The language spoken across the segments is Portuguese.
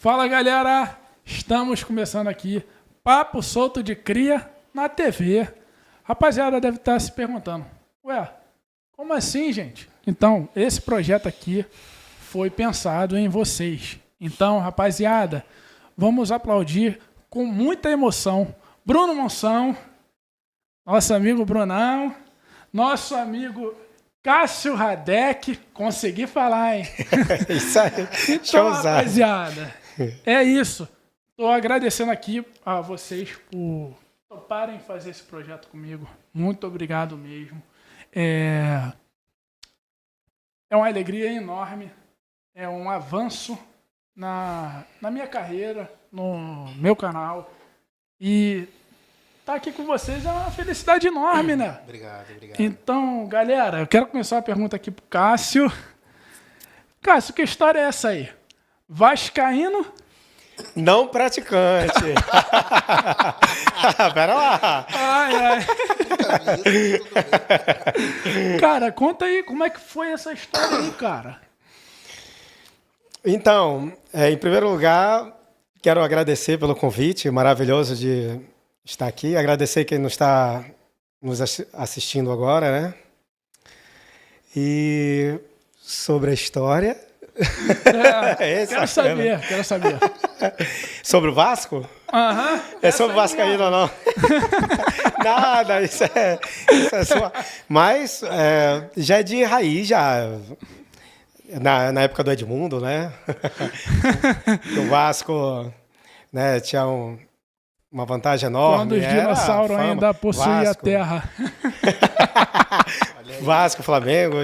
Fala, galera! Estamos começando aqui Papo Solto de Cria na TV. Rapaziada deve estar se perguntando, ué, como assim, gente? Então, esse projeto aqui foi pensado em vocês. Então, rapaziada, vamos aplaudir com muita emoção Bruno Monção, nosso amigo Brunão, nosso amigo Cássio Radek, consegui falar, hein? Isso aí, Então, rapaziada, é isso. Estou agradecendo aqui a vocês por toparem fazer esse projeto comigo. Muito obrigado mesmo. É uma alegria enorme, é um avanço na minha carreira, no meu canal. E estar aqui com vocês é uma felicidade enorme, né? Obrigado. Então, galera, eu quero começar a pergunta aqui pro Cássio. Cássio, que história é essa aí? Vascaíno? Não praticante. Pera lá. Ai. Cara, conta aí, como é que foi essa história aí, cara? Então, em primeiro lugar, quero agradecer pelo convite maravilhoso de estar aqui. Agradecer quem está nos assistindo agora, né? E sobre a história... Quero saber. Sobre o Vasco? Aham. É sobre o Vascaíno ou não? Nada, isso é só... Mas já é de raiz, já. Na época do Edmundo, né? O Vasco, né, tinha uma vantagem enorme. Quando os dinossauros ainda possuíam a terra. Vasco, Flamengo,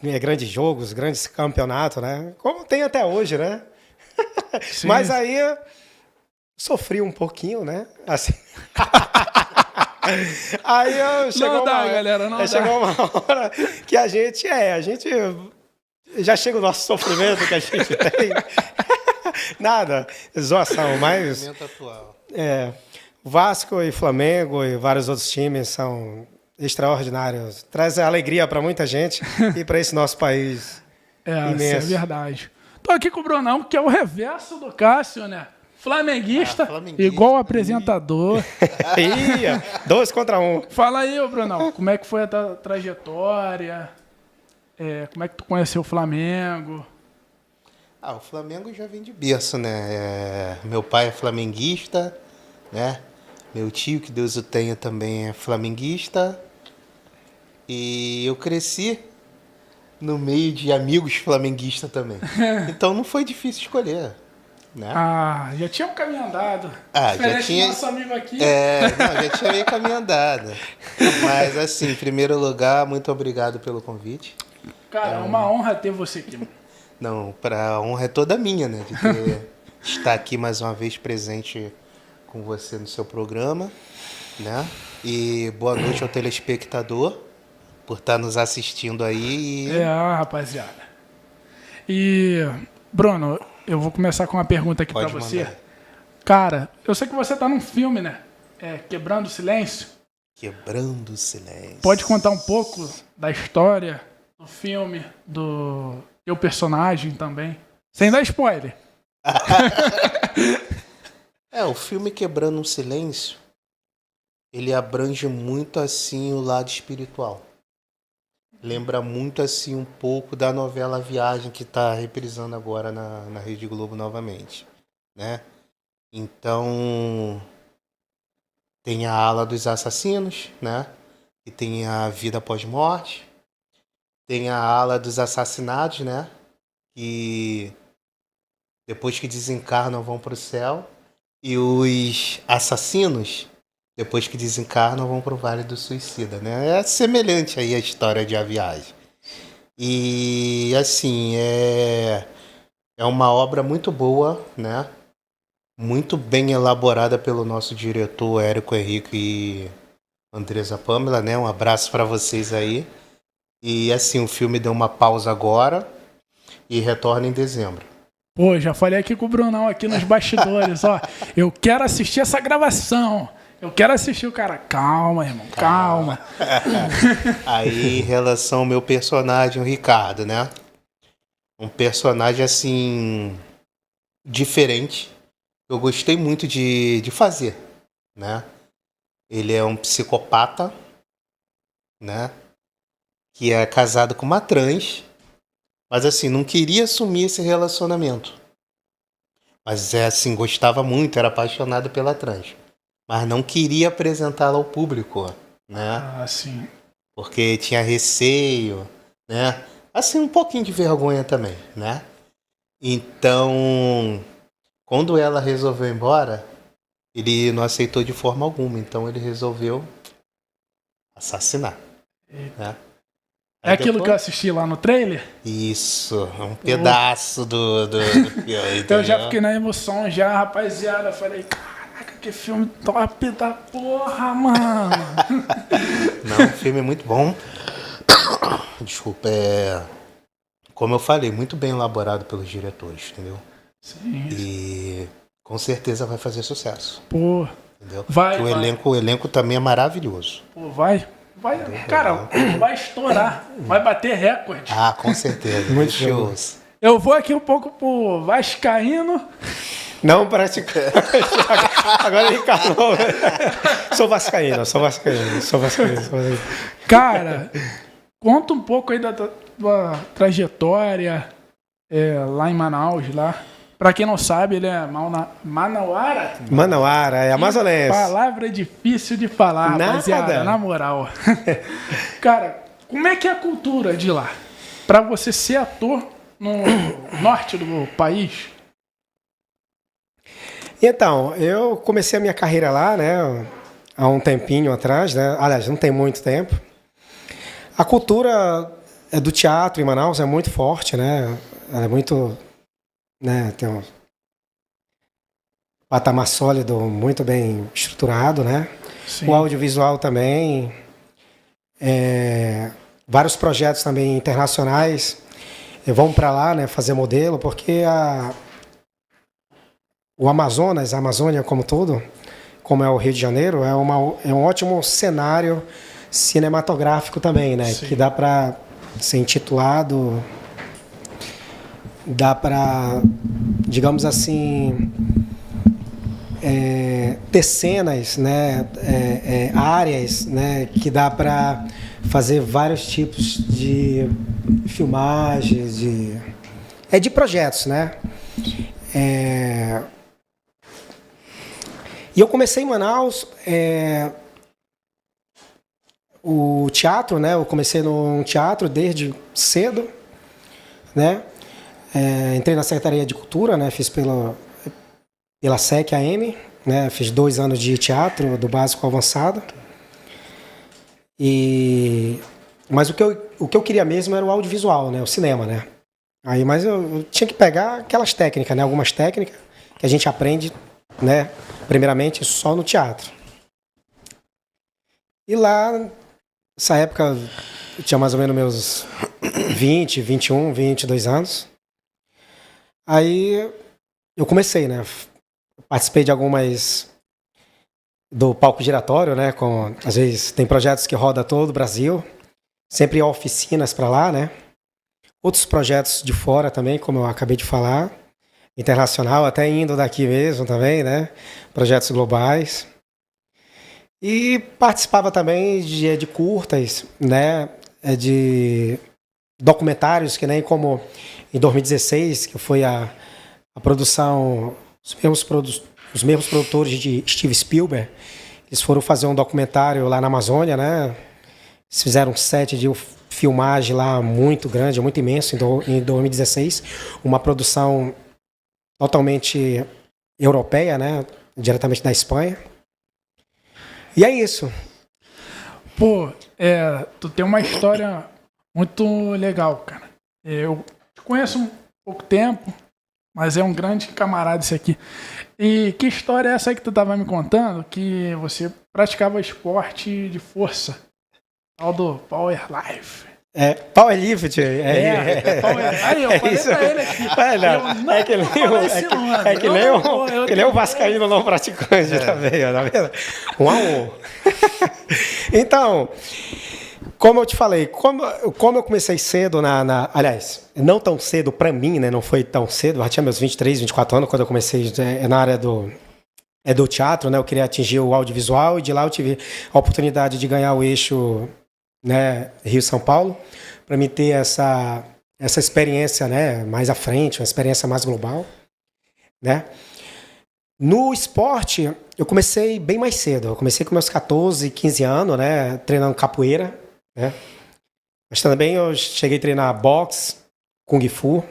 tinha grandes jogos, grandes campeonatos, né? Como tem até hoje, né? Sim. Mas aí sofri um pouquinho, né? Assim. Aí chegou uma hora que a gente já chega o nosso sofrimento que a gente tem. Nada, zoação, mas atual. Vasco e Flamengo e vários outros times são extraordinários. Traz alegria para muita gente e para esse nosso país imenso. Isso é verdade. Tô aqui com o Brunão, que é o reverso do Cássio, né? Flamenguista, igual o apresentador. 2 contra 1. Fala aí, ô Brunão, como é que foi a tua trajetória? Como é que tu conheceu o Flamengo? O Flamengo já vem de berço, né? Meu pai é flamenguista, né? Meu tio, que Deus o tenha, também é flamenguista. E eu cresci no meio de amigos flamenguistas também. Então não foi difícil escolher, né? Já tinha um caminho andado. Já tinha. Nosso amigo aqui. Já tinha meio caminho andado. Mas assim, em primeiro lugar, muito obrigado pelo convite. Cara, é uma honra ter você aqui. Não, a honra é toda minha, né? De estar aqui mais uma vez presente com você no seu programa, né? E boa noite ao telespectador por estar nos assistindo aí. Rapaziada. E, Bruno, eu vou começar com uma pergunta aqui para você. Mandar. Cara, eu sei que você tá num filme, né? Quebrando o Silêncio. Quebrando o Silêncio. Pode contar um pouco da história do filme, do teu personagem também? Sem dar spoiler. O filme Quebrando o Silêncio, ele abrange muito assim o lado espiritual. Lembra muito assim um pouco da novela Viagem, que está reprisando agora na Rede Globo novamente, né? Então, tem a ala dos assassinos, né? E tem a vida pós-morte. Tem a ala dos assassinados, né? Que depois que desencarnam vão para o céu. E os assassinos, depois que desencarnam, vão para o Vale do Suicida, né? É semelhante aí a história de A Viagem. E, assim, é uma obra muito boa, né? Muito bem elaborada pelo nosso diretor Érico Henrique e Andresa Pamela, né? Um abraço para vocês aí. E, assim, o filme deu uma pausa agora e retorna em dezembro. Pô, já falei aqui com o Brunão, aqui nos bastidores, ó. Eu quero assistir essa gravação. Eu quero assistir o cara. Calma, irmão, calma. Aí, em relação ao meu personagem, o Ricardo, né? Um personagem, assim, diferente. Eu gostei muito de fazer, né? Ele é um psicopata, né? Que é casado com uma trans, mas assim, não queria assumir esse relacionamento. Mas é assim, gostava muito, era apaixonado pela trans. Mas não queria apresentá-la ao público, né? Ah, sim. Porque tinha receio, né? Assim, um pouquinho de vergonha também, né? Então, quando ela resolveu ir embora, ele não aceitou de forma alguma. Então, ele resolveu assassinar, né? É Aí aquilo que eu depois- assisti lá no trailer? Isso, é um pedaço do filme, Eu já entendeu? fiquei na emoção já, rapaziada. Falei, caraca, que filme top da porra, mano. Não, o filme é muito bom. Desculpa, como eu falei, muito bem elaborado pelos diretores, entendeu? Sim, E com certeza vai fazer sucesso, pô, entendeu? Vai, Porque vai. o elenco também é maravilhoso. pô, vai, cara, vai estourar, vai bater recorde. Ah, com certeza. Muito shows. Eu vou aqui um pouco pro Vascaíno. Não praticante. Agora ele encarnou. Sou vascaíno. Cara, conta um pouco aí da tua trajetória lá em Manaus, lá. Pra quem não sabe, ele é manauara. Manauara, é amazonense. Palavra difícil de falar, Nada. rapaziada, na moral. Cara, como é que é a cultura de lá? Pra você ser ator no norte do país? Então, eu comecei a minha carreira lá, né, há um tempinho atrás, né? Aliás, não tem muito tempo. A cultura do teatro em Manaus é muito forte, né? Ela é muito, né, tem um patamar sólido, muito bem estruturado, né? Sim. O audiovisual também, vários projetos também internacionais vão para lá, né, fazer modelo, porque o Amazonas, a Amazônia como todo, como é o Rio de Janeiro, é um ótimo cenário cinematográfico também, né? Sim. Que dá para ser intitulado, dá para, digamos assim, ter cenas, né? Áreas, né? Que dá para fazer vários tipos de filmagens, de projetos, né? E eu comecei em Manaus, o teatro, né? Eu comecei no teatro desde cedo, né? Entrei na Secretaria de Cultura, né? Fiz pela SEC-AM, né? Fiz 2 anos de teatro, do básico ao avançado. Mas o que eu queria mesmo era o audiovisual, né? O cinema, né? Mas eu tinha que pegar aquelas técnicas, né? Algumas técnicas que a gente aprende, né? Primeiramente só no teatro. E lá, nessa época, eu tinha mais ou menos meus 20, 21, 22 anos. Aí eu comecei, né? Participei de algumas do palco giratório, né? Às vezes tem projetos que roda todo o Brasil. Sempre há oficinas para lá, né? Outros projetos de fora também, como eu acabei de falar. Internacional, até indo daqui mesmo também, né? Projetos globais. E participava também de curtas, né? De documentários, que nem como em 2016, que foi a produção, os mesmos produtores de Steven Spielberg, eles foram fazer um documentário lá na Amazônia, né? Eles fizeram um set de filmagem lá muito grande, muito imenso em 2016, uma produção totalmente europeia, né? Diretamente da Espanha. E é isso. Pô, tu tem uma história muito legal, cara. Eu te conheço um pouco tempo, mas é um grande camarada esse aqui. E que história é essa aí que tu tava me contando? Que você praticava esporte de força. Tal do Power Life. Powerlift. Power... Aí, eu falei pra ele aqui. Que nem o vascaíno não praticante também, tá vendo? 1 a 1. Então, Como eu te falei, como eu comecei cedo aliás, não tão cedo pra mim, né? Não foi tão cedo, eu já tinha meus 23, 24 anos quando eu comecei na área do teatro, né? Eu queria atingir o audiovisual e de lá eu tive a oportunidade de ganhar o eixo, né, Rio-São Paulo, para mim ter essa experiência, né, mais à frente, uma experiência mais global, né? No esporte, eu comecei bem mais cedo. Eu comecei com meus 14, 15 anos, né, treinando capoeira, né? Mas também eu cheguei a treinar boxe, kung fu.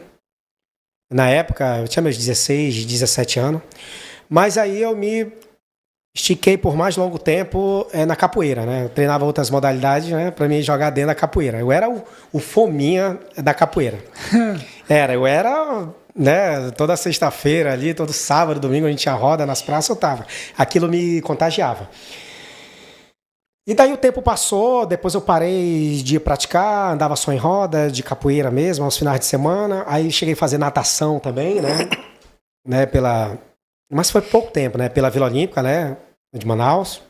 Na época, eu tinha meus 16, 17 anos. Mas aí eu me estiquei por mais longo tempo na capoeira, né? Eu treinava outras modalidades, né, para mim jogar dentro da capoeira. Eu era o fominha da capoeira. Eu era, né, toda sexta-feira ali, todo sábado, domingo a gente tinha roda nas praças, eu tava. Aquilo me contagiava. E daí o tempo passou, depois eu parei de praticar, andava só em roda, de capoeira mesmo, aos finais de semana. Aí cheguei a fazer natação também, né, mas foi pouco tempo, né, pela Vila Olímpica, né, de Manaus.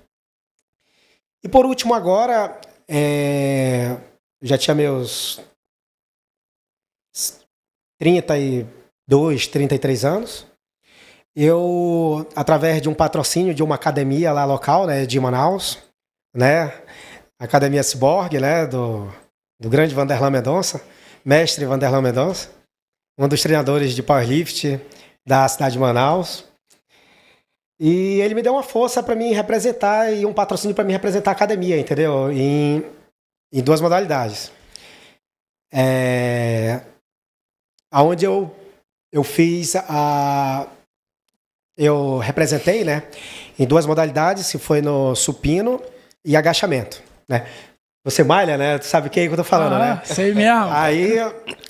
E por último agora, já tinha meus 32, 33 anos. Eu, através de um patrocínio de uma academia lá local, né, de Manaus, né, Academia Ciborgue, né, do grande Vanderlan Mendonça, mestre Vanderlan Mendonça, um dos treinadores de powerlift da cidade de Manaus. E ele me deu uma força para me representar e um patrocínio para me representar a academia, entendeu? Em duas modalidades. Onde eu fiz eu representei, né, em duas modalidades, que foi no supino e agachamento, né? Você malha, né? Tu sabe o que eu tô falando, né? Sei mesmo. Aí,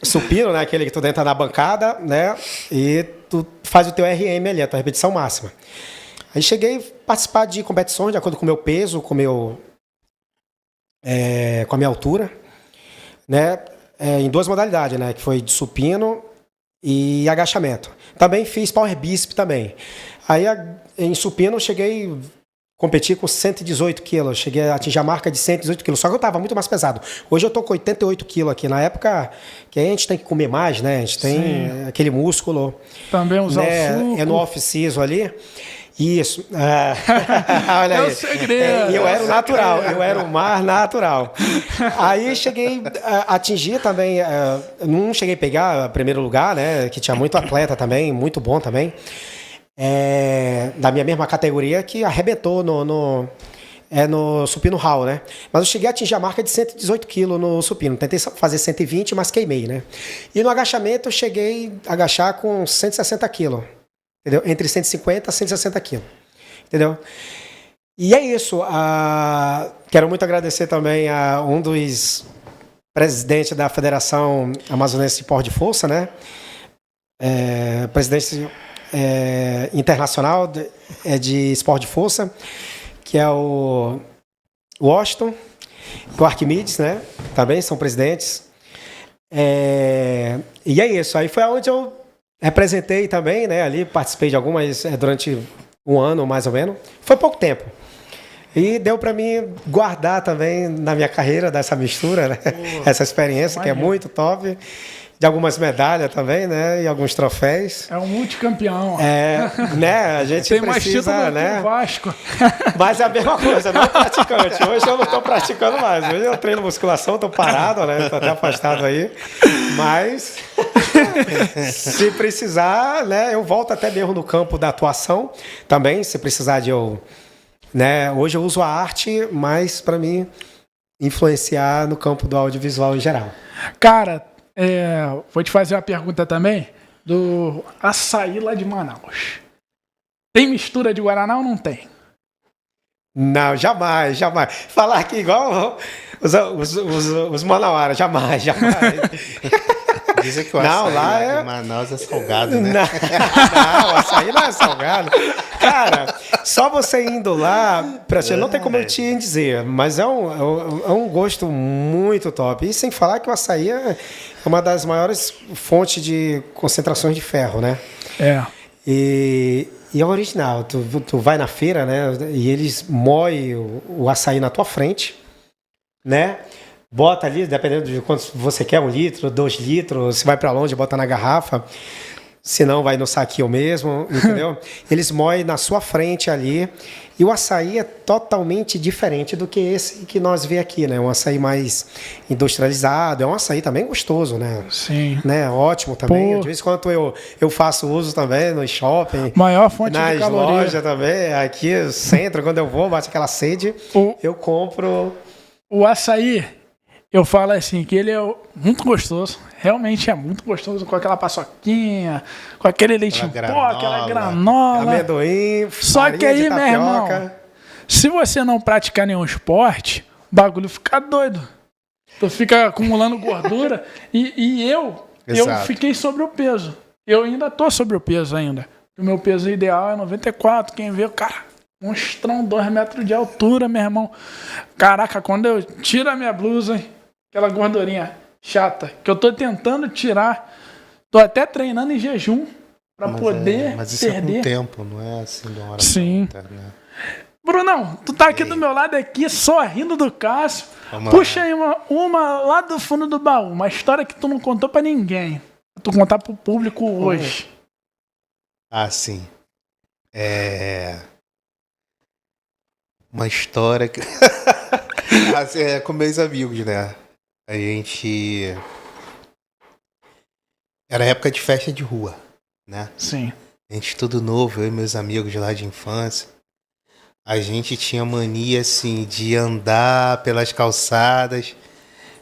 supino, né, aquele que tu entra na bancada, né, e tu faz o teu RM ali, a tua repetição máxima. Aí cheguei a participar de competições de acordo com o meu peso, com a minha altura, né, em duas modalidades, né, que foi de supino e agachamento. Também fiz power bicep também. Aí em supino eu cheguei a competir com 118 quilos, cheguei a atingir a marca de 118 quilos, só que eu estava muito mais pesado. Hoje eu tô com 88 quilos aqui, na época que a gente tem que comer mais, né, a gente tem aquele músculo. Também usar o suco. No off-season ali. Isso. Olha aí. É o segredo. Eu era o natural, eu era o mais natural. Aí cheguei a atingir também, não cheguei a pegar primeiro lugar, né, que tinha muito atleta também, muito bom também, da minha mesma categoria, que arrebentou no supino hall, né? Mas eu cheguei a atingir a marca de 118 quilos no supino. Tentei fazer 120, mas queimei, né? E no agachamento eu cheguei a agachar com 160 quilos. Entendeu? Entre 150 e 160 quilos. Entendeu? E é isso. Quero muito agradecer também a um dos presidentes da Federação Amazonense de Porte de Força, né? Presidente internacional de esporte de força, que é o Washington e o Arquimedes, né? Também são presidentes. E é isso. Aí foi onde eu representei também, né, ali, participei de algumas durante um ano, mais ou menos. Foi pouco tempo. E deu para mim guardar também na minha carreira dessa mistura, né? Essa experiência, que é muito top. De algumas medalhas também, né? E alguns troféus. É um multicampeão. Né? A gente tem precisa, mais título, né? que o Vasco. Mas é a mesma coisa, não praticante. Hoje eu não estou praticando mais. Hoje eu treino musculação, estou parado, né? Estou até afastado aí. Mas se precisar, né? Eu volto até mesmo no campo da atuação também. Se precisar de eu, né? Hoje eu uso a arte, mas para mim influenciar no campo do audiovisual em geral. Cara, vou te fazer uma pergunta também do açaí lá de Manaus. Tem mistura de Guaraná ou não tem? Não, jamais, jamais. Falar aqui igual os manauaras, jamais. Dizem que o açaí lá de Manaus é salgado, né? Não, o açaí não é salgado. Cara, só você indo lá, não tem como eu te dizer, mas é um gosto muito top. E sem falar que o açaí é uma das maiores fontes de concentrações de ferro, né? E é original. Tu vai na feira, né? E eles moem o açaí na tua frente, né? bota ali, dependendo de quanto você quer, 1 litro, 2 litros, se vai para longe, bota na garrafa. Se não, vai no saquinho mesmo, entendeu? Eles moem na sua frente ali. E o açaí é totalmente diferente do que esse que nós vê aqui, né? Um açaí mais industrializado. É um açaí também gostoso, né? Sim. Né? Ótimo também. Pô. De vez em quando eu faço uso também no shopping. Maior fonte de nas caloria. lojas também. Aqui no centro, quando eu vou, bate aquela sede, eu compro. O açaí, eu falo assim, que ele é muito gostoso. Realmente é muito gostoso, com aquela paçoquinha, com aquele leite em pó, aquela granola. Amendoim, Só que aí, meu irmão, se você não praticar nenhum esporte, o bagulho fica doido. Tu fica acumulando gordura. E eu fiquei sobre o peso. Eu ainda tô sobre o peso ainda. O meu peso ideal é 94. Quem vê, cara, monstrão, 2 metros de altura, meu irmão. Caraca, quando eu tiro a minha blusa, aquela gordurinha chata, que eu tô tentando tirar, tô até treinando em jejum pra poder mas isso perder. É com tempo, não é assim de uma hora Sim. pra outra, né? Brunão, tu tá aqui do meu lado aqui, só rindo do Cássio. Puxa aí uma lá do fundo do baú, uma história que tu não contou pra ninguém. Tu contar pro público hoje. Ah, sim. Uma história que... com meus amigos, né? A gente... Era época de festa de rua, né? Sim. A gente tudo novo, eu e meus amigos lá de infância. A gente tinha mania, assim, de andar pelas calçadas,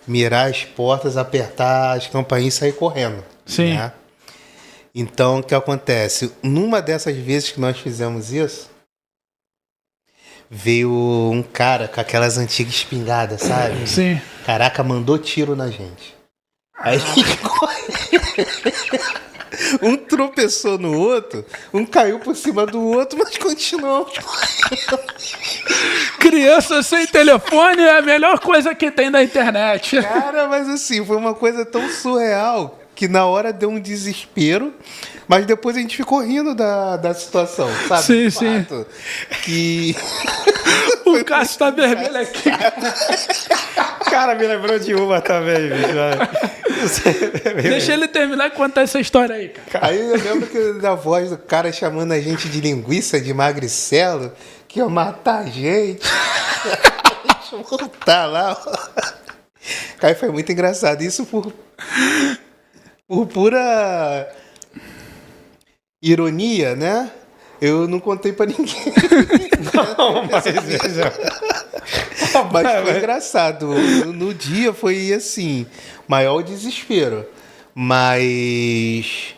mirar as portas, apertar as campainhas e sair correndo. Sim. Né? Então, o que acontece? Numa dessas vezes que nós fizemos isso, veio um cara com aquelas antigas espingardas, sabe? Sim. Caraca, mandou tiro na gente. Aí a gente correu. Um tropeçou no outro, um caiu por cima do outro, mas continuamos correndo. Criança sem telefone é a melhor coisa que tem na internet. Cara, mas assim, foi uma coisa tão surreal que na hora deu um desespero, mas depois a gente ficou rindo da situação, sabe? Sim, De sim. fato, que... O Cássio tá vermelho aqui. Cara, me lembrou de uma também, bicho. Deixa ele terminar e contar essa história aí, cara. Aí eu lembro que da voz do cara chamando a gente de linguiça, de magricelo, que ia matar a gente. A gente voltar lá. Aí foi muito engraçado. Isso por pura ironia, né? Eu não contei pra ninguém. Mas foi engraçado. No dia foi assim, maior desespero. Mas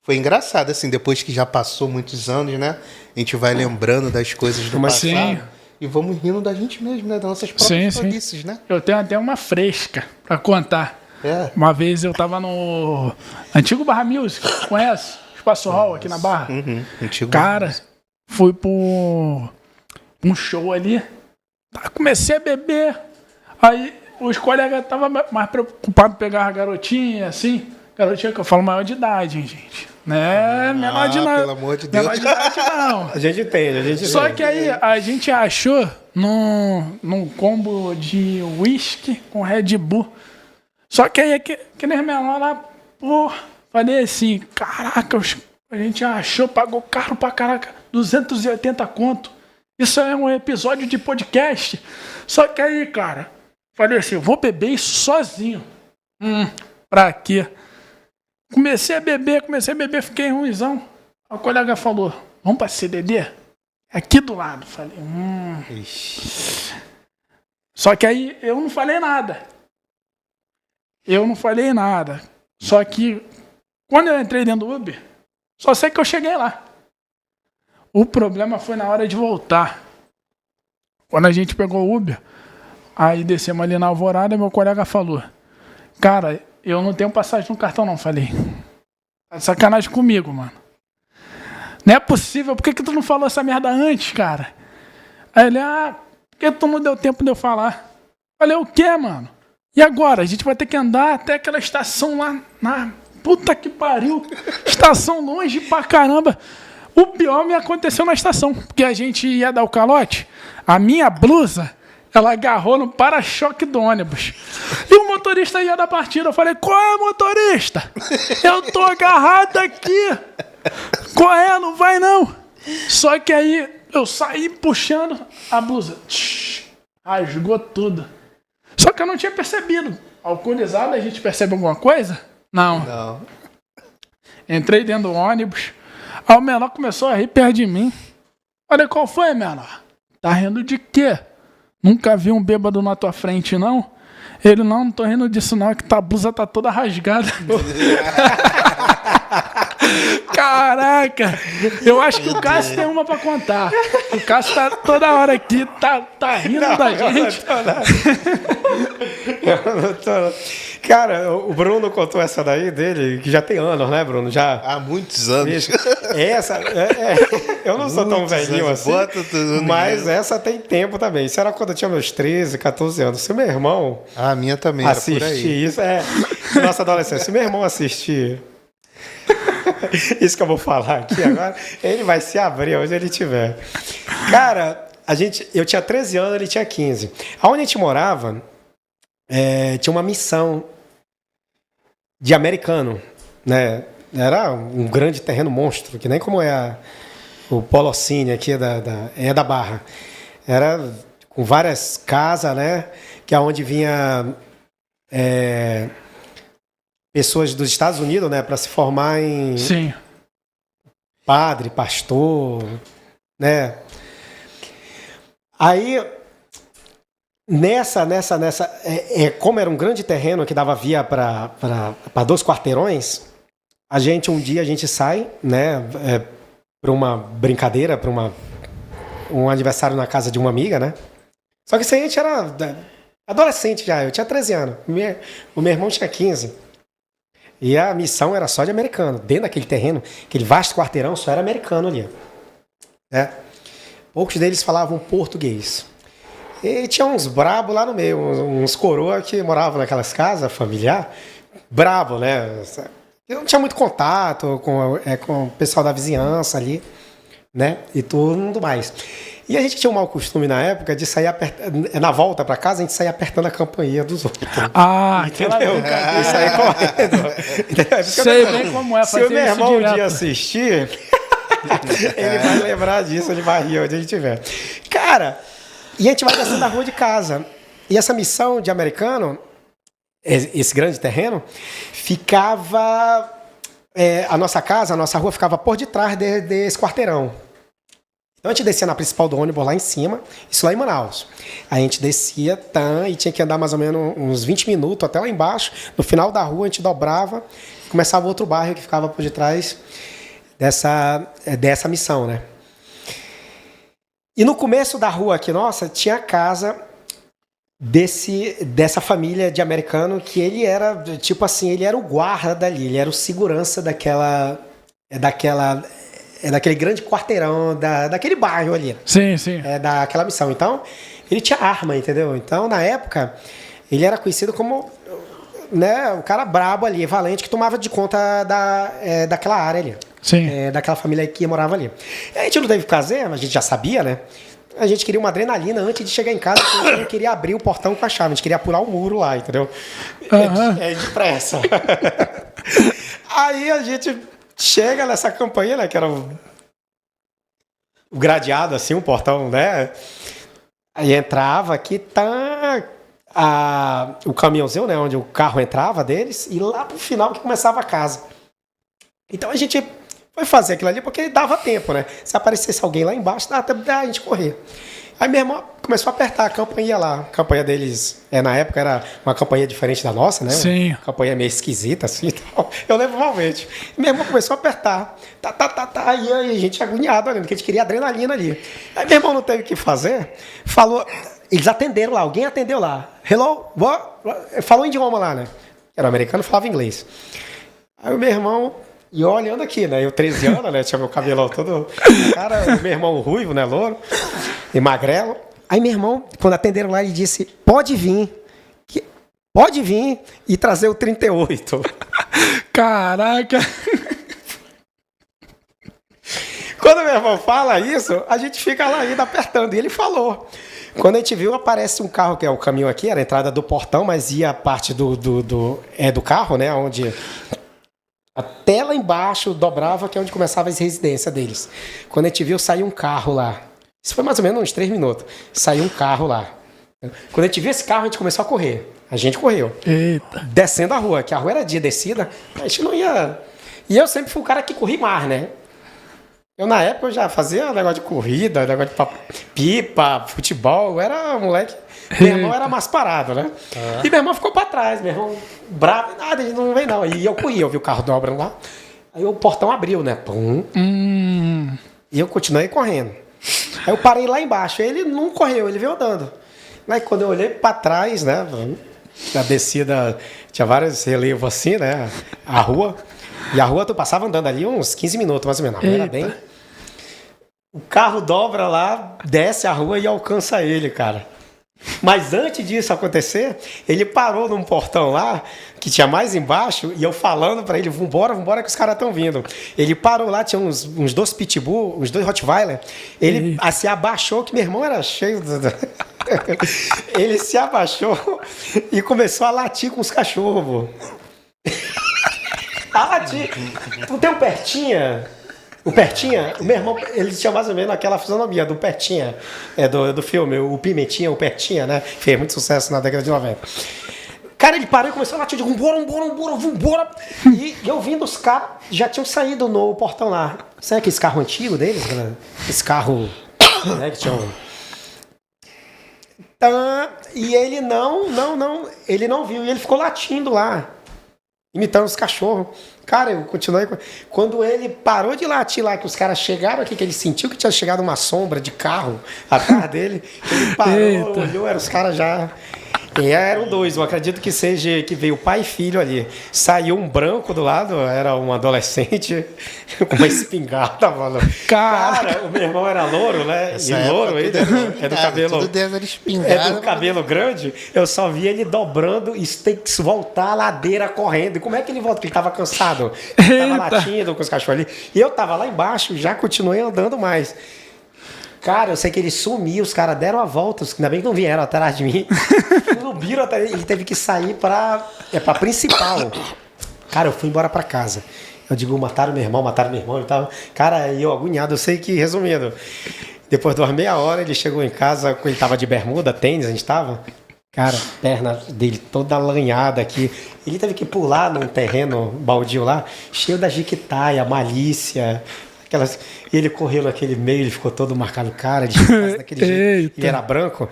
foi engraçado, assim, depois que já passou muitos anos, né? A gente vai lembrando das coisas do passado. Sim. E vamos rindo da gente mesmo, né? Das nossas próprias tolices, né? Eu tenho até uma fresca pra contar. É. Uma vez eu tava no antigo Barra Music, conhece? Espaço Hall aqui na Barra. Antigo. Cara, fui pro um show ali. Comecei a beber. Aí os colegas estavam mais preocupados em pegar a garotinha, assim. Garotinha que eu falo maior de idade, hein, gente. Não é menor de nada. Pelo amor de Deus. Menor de idade, não. A gente entende, Só que aí a gente achou num combo de whisky com Red Bull. Só que aí aquele menor lá, pô, falei assim, caraca, a gente achou, pagou caro pra caraca, 280 conto. Isso é um episódio de podcast. Só que aí, cara, falei assim, eu vou beber isso sozinho. Pra quê? Comecei a beber, fiquei ruimzão. O colega falou, vamos pra CDD? Aqui do lado. Falei, Só que aí eu não falei nada. Só que quando eu entrei dentro do Uber, só sei que eu cheguei lá. O problema foi na hora de voltar. Quando a gente pegou o Uber, aí descemos ali na Alvorada, meu colega falou, cara, eu não tenho passagem no cartão não. Falei, tá de sacanagem comigo, mano. Não é possível, por que tu não falou essa merda antes, cara? Aí ele, por que tu não deu tempo de eu falar? Falei, o quê, mano? E agora? A gente vai ter que andar até aquela estação lá na... Puta que pariu! Estação longe pra caramba. O pior me aconteceu na estação, porque a gente ia dar o calote. A minha blusa, Ela agarrou no para-choque do ônibus. E o motorista ia da partida. Eu falei, qual é, motorista? Eu tô agarrado aqui. Qual é? Não vai, não. Só que aí eu saí puxando a blusa. Rasgou tudo. Só que eu não tinha percebido. Alcoolizado, a gente percebe alguma coisa? Não. Entrei dentro do ônibus. Aí o menor começou a rir perto de mim. Falei, qual foi, menor? Tá rindo de quê? Nunca vi um bêbado na tua frente, não? Ele, não tô rindo disso não, é que tua blusa tá toda rasgada. Caraca! Eu acho que o Cássio tem uma pra contar. O Cássio tá toda hora aqui, tá rindo da gente. Eu não tô. Cara, o Bruno contou essa daí dele, que já tem anos, né, Bruno? Já... Há muitos anos. Eu não sou tão velhinho assim, mas essa tem tempo também. Isso era quando eu tinha meus 13, 14 anos. Se meu irmão... A minha também era por aí. Assistir isso, nossa adolescência. Se meu irmão assistir... Isso que eu vou falar aqui agora, ele vai se abrir onde ele estiver. Cara, eu tinha 13 anos, ele tinha 15. Aonde a gente morava, tinha uma missão de americano, né? Era um grande terreno monstro, que nem como o Polocine aqui da Barra. Era com várias casas, né? Que é onde vinha pessoas dos Estados Unidos, né, para se formar em Sim. padre, pastor, né? Aí como era um grande terreno que dava via para 2 quarteirões, um dia a gente sai, né, para uma brincadeira, para um aniversário na casa de uma amiga, né? Só que isso aí a gente era adolescente já, eu tinha 13 anos, o meu irmão tinha 15. E a missão era só de americano. Dentro daquele terreno, aquele vasto quarteirão, só era americano ali. Né? Poucos deles falavam português. E tinha uns brabos lá no meio, uns coroa que moravam naquelas casas familiar. Brabo, né? Eu não tinha muito contato com o pessoal da vizinhança ali, né? E tudo mais. E a gente tinha um mau costume na época de sair na volta para casa, a gente saía apertando a campainha dos outros. Entendeu? E sair correndo. Sei bem como é. Se o meu irmão um dia assistir, ele vai lembrar disso, ele vai rir onde ele estiver. Cara, e a gente vai descendo da rua de casa. E essa missão de americano, esse grande terreno, ficava... a nossa casa, a nossa rua ficava por detrás desse quarteirão. Então a gente descia na principal do ônibus lá em cima, isso lá em Manaus. A gente descia e tinha que andar mais ou menos uns 20 minutos até lá embaixo. No final da rua a gente dobrava e começava outro bairro que ficava por detrás dessa missão, né? E no começo da rua aqui, nossa, tinha a casa dessa família de americano que ele era, tipo assim, ele era o guarda dali, ele era o segurança daquele grande quarteirão, daquele bairro ali. Sim, sim. Daquela missão. Então, ele tinha arma, entendeu? Então, na época, ele era conhecido como, né, o cara brabo ali, valente, que tomava de conta daquela área ali. Sim. Daquela família que morava ali. E a gente não teve o que fazer, a gente já sabia, né? A gente queria uma adrenalina antes de chegar em casa, porque a gente não queria abrir o portão com a chave, a gente queria pular o muro lá, entendeu? Depressa. Aí a gente... chega nessa campanha, né? Que era o gradeado, assim, um portão, né? Aí entrava aqui, o caminhãozinho, né? Onde o carro entrava deles, e lá pro final que começava a casa. Então a gente foi fazer aquilo ali porque dava tempo, né? Se aparecesse alguém lá embaixo, dava tempo da gente correr. Aí minha irmã começou a apertar a campainha lá. A campainha deles, na época, era uma campainha diferente da nossa, né? Sim. Uma campainha meio esquisita, assim. Então, eu lembro malmente. E minha irmã começou a apertar. E a gente agoniado, olhando, porque a gente queria adrenalina ali. Aí meu irmão não teve o que fazer. Falou... Eles atenderam lá. Alguém atendeu lá. Hello? What? Falou em idioma lá, né? Era americano, falava inglês. Aí o meu irmão... E eu olhando aqui, né? Eu 13 anos, né? Tinha meu cabelão todo... Cara, o meu irmão ruivo, né? Louro. E magrelo. Aí meu irmão, quando atenderam lá, ele disse, pode vir e trazer o 38. Caraca! Quando meu irmão fala isso, a gente fica lá ainda apertando. E ele falou, Quando a gente viu, aparece um carro, que é o caminho aqui, era a entrada do portão, mas ia a parte do carro, né? Onde até lá embaixo dobrava, que é onde começava as residências deles. Quando a gente viu, saiu um carro lá. Isso foi mais ou menos uns 3 minutos. Saiu um carro lá. Quando a gente viu esse carro, a gente começou a correr. A gente correu. Eita. Descendo a rua, que a rua era de descida, a gente não ia... E eu sempre fui o cara que corri mais, né? Eu, na época, eu já fazia negócio de corrida, negócio de pipa, futebol. Eu era moleque... Meu irmão era mais parado, né? E meu irmão ficou pra trás. Meu irmão bravo, nada, ele não veio não. E eu corri, eu vi o carro dobrando lá. Aí o portão abriu, né? Pum. E eu continuei correndo. Aí eu parei lá embaixo. Ele não correu, ele veio andando. Aí quando eu olhei pra trás, né? Na descida tinha vários relevos assim, né? A rua. E a rua tu passava andando ali uns 15 minutos, mais ou menos. A rua era bem... O carro dobra lá, desce a rua e alcança ele, cara. Mas antes disso acontecer, ele parou num portão lá, que tinha mais embaixo, e eu falando pra ele, vambora que os caras estão vindo. Ele parou lá, tinha uns 2 pitbull, uns 2 rottweiler. Ele se abaixou, que meu irmão era cheio... Ele se abaixou e começou a latir com os cachorros. A latir. Tu tem um Pertinha... O Pertinha, o meu irmão, ele tinha mais ou menos aquela fisionomia do Pertinha, do filme, o Pimentinha, o Pertinha, né? Fez muito sucesso na década de 90. Cara, ele parou e começou a latir, vambora. E eu vindo, os caras já tinham saído no portão lá. Sabe aquele carro antigo deles? Esse carro, né, que tinha um... E ele ele não viu, e ele ficou latindo lá, imitando os cachorros. Cara, eu continuei. Quando ele parou de latir lá, que os caras chegaram aqui, que ele sentiu que tinha chegado uma sombra de carro atrás dele, ele parou, olhou, eram os caras já... E eram 2, eu acredito que seja que veio pai e filho ali. Saiu um branco do lado, era um adolescente com uma espingarda, mano. Cara, o meu irmão era louro, né? Essa E louro, ele é do cabelo. Tudo deve espingarda. É do cabelo grande, eu só vi ele dobrando e tem que voltar a ladeira correndo. E como é que ele volta? Porque ele tava cansado. Ele tava latindo com os cachorros ali. E eu tava lá embaixo, já continuei andando mais. Cara, eu sei que ele sumiu, os caras deram a volta, ainda bem que não vieram atrás de mim. Subiram até ele teve que sair pra principal. Cara, eu fui embora pra casa. Eu digo, mataram meu irmão e tal. Cara, eu agoniado, eu sei que, resumindo, depois de umas meia hora, ele chegou em casa, ele tava de bermuda, tênis, a gente tava. Cara, a perna dele toda alanhada aqui. Ele teve que pular num terreno baldio lá, cheio da jiquitaia, malícia... E ele correu naquele meio, ele ficou todo marcado, cara, daquele jeito. Ele era branco.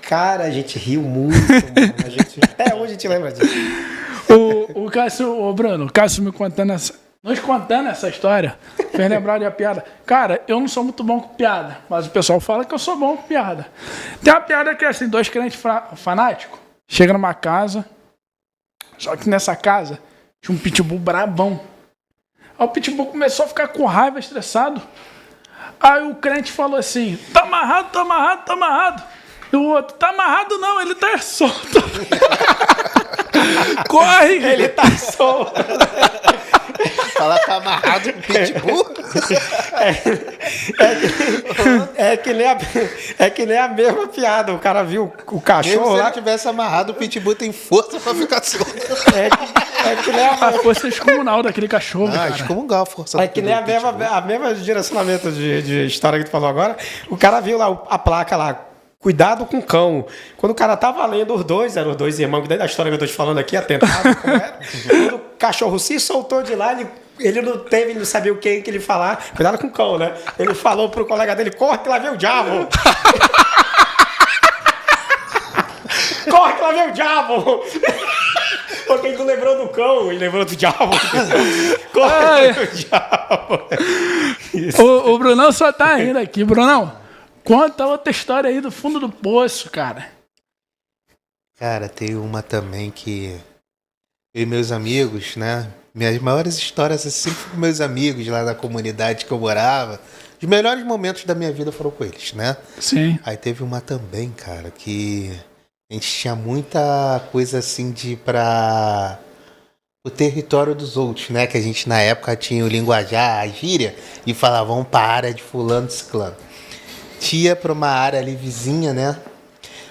Cara, a gente riu muito, mano. Até hoje a gente lembra disso. O Cássio, o Bruno, o Cássio nos contando essa história, fez lembrar de uma piada. Cara, eu não sou muito bom com piada, mas o pessoal fala que eu sou bom com piada. Tem uma piada que é assim, 2 crentes fanáticos chegam numa casa, só que nessa casa tinha um pitbull brabão. Aí o pitbull começou a ficar com raiva, estressado. Aí o crente falou assim, tá amarrado. E o outro, tá amarrado não, ele tá solto. Corre! Ele tá solto. Fala, tá amarrado com pitbull? É que nem a mesma piada. O cara viu o cachorro Mesmo se lá. ele tivesse amarrado, o pitbull tem força pra ficar solto. É que nem A força descomunal daquele cachorro, cara. Excomungar a força. É que nem a mesma direcionamento de história que tu falou agora. O cara viu lá a placa lá, cuidado com cão. Quando o cara tava lendo eram os 2 irmãos, que daí da história que eu tô te falando aqui, atentado, como era. Quando o cachorro se soltou de lá, ele não sabia o que ele falar. Cuidado com o cão, né? Ele falou pro colega dele, corre que lá vem o diabo. Corre que lá vem o diabo. Porque ele não lembrou do cão, ele lembrou do diabo. Corre que lá vem o diabo. O Brunão só tá rindo aqui. Brunão, conta outra história aí do fundo do poço, cara. Cara, tem uma também que eu e meus amigos, né? Minhas maiores histórias sempre com meus amigos lá da comunidade que eu morava. Os melhores momentos da minha vida foram com eles, né? Sim. Aí teve uma também, cara, que a gente tinha muita coisa assim de ir pra o território dos outros, né? Que a gente na época tinha o linguajar, a gíria, e falava, vamos pra área de fulano, ciclano. Ia pra uma área ali vizinha, né?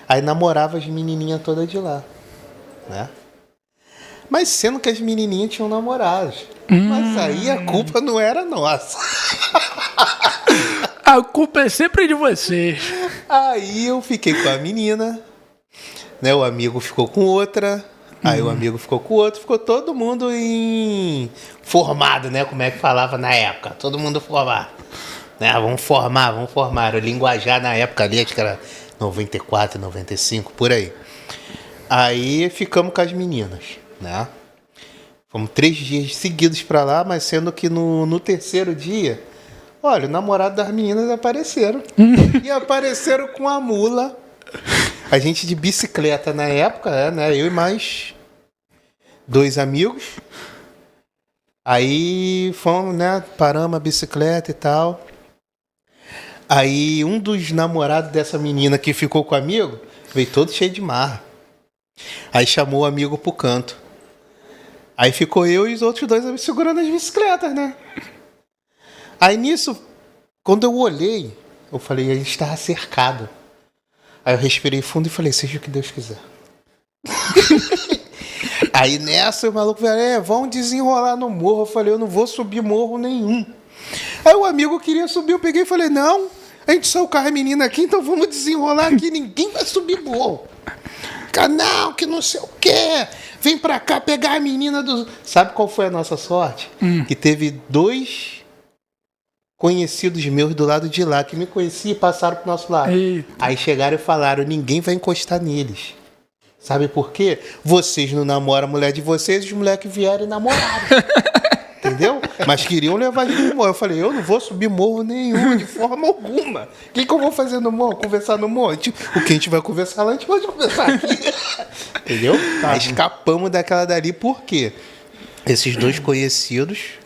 Aí namorava as menininhas todas de lá, né? Mas sendo que as menininhas tinham namorados. Mas aí a culpa não era nossa. A culpa é sempre de vocês. Aí eu fiquei com a menina, né? O amigo ficou com outra, aí o amigo ficou com outro, ficou todo mundo formado, né? Como é que falava na época? Todo mundo formado. Né? Vamos formar. O linguajar na época ali, acho que era 94, 95, por aí. Aí ficamos com as meninas, né? Fomos 3 dias seguidos pra lá, mas sendo que no terceiro dia, olha, o namorado das meninas apareceram. E apareceram com a mula. A gente de bicicleta na época, né? Eu e mais 2 amigos. Aí fomos, né? Paramos a bicicleta e tal. Aí um dos namorados dessa menina que ficou com o amigo veio todo cheio de marra. Aí chamou o amigo pro canto. Aí ficou eu e os outros 2 segurando as bicicletas, né? Aí nisso, quando eu olhei, eu falei, a gente estava cercado. Aí eu respirei fundo e falei, seja o que Deus quiser. Aí nessa o maluco falou, vamos desenrolar no morro. Eu falei, eu não vou subir morro nenhum. Aí o amigo queria subir, eu peguei e falei, não, a gente só o carro é menina aqui, então vamos desenrolar aqui, ninguém vai subir morro. Não, que não sei o quê. Vem pra cá pegar a menina do... Sabe qual foi a nossa sorte? Que teve 2 conhecidos meus do lado de lá, que me conheciam e passaram pro nosso lado. Eita. Aí chegaram e falaram, ninguém vai encostar neles. Sabe por quê? Vocês não namoram a mulher de vocês, os moleques vieram e namoraram. Entendeu? Mas queriam levar de morro. Eu falei, eu não vou subir morro nenhum, de forma alguma. O que eu vou fazer no morro? Conversar no morro? O que a gente vai conversar lá, a gente pode conversar aqui. Entendeu? Aí escapamos daquela dali, por quê? Esses 2 conhecidos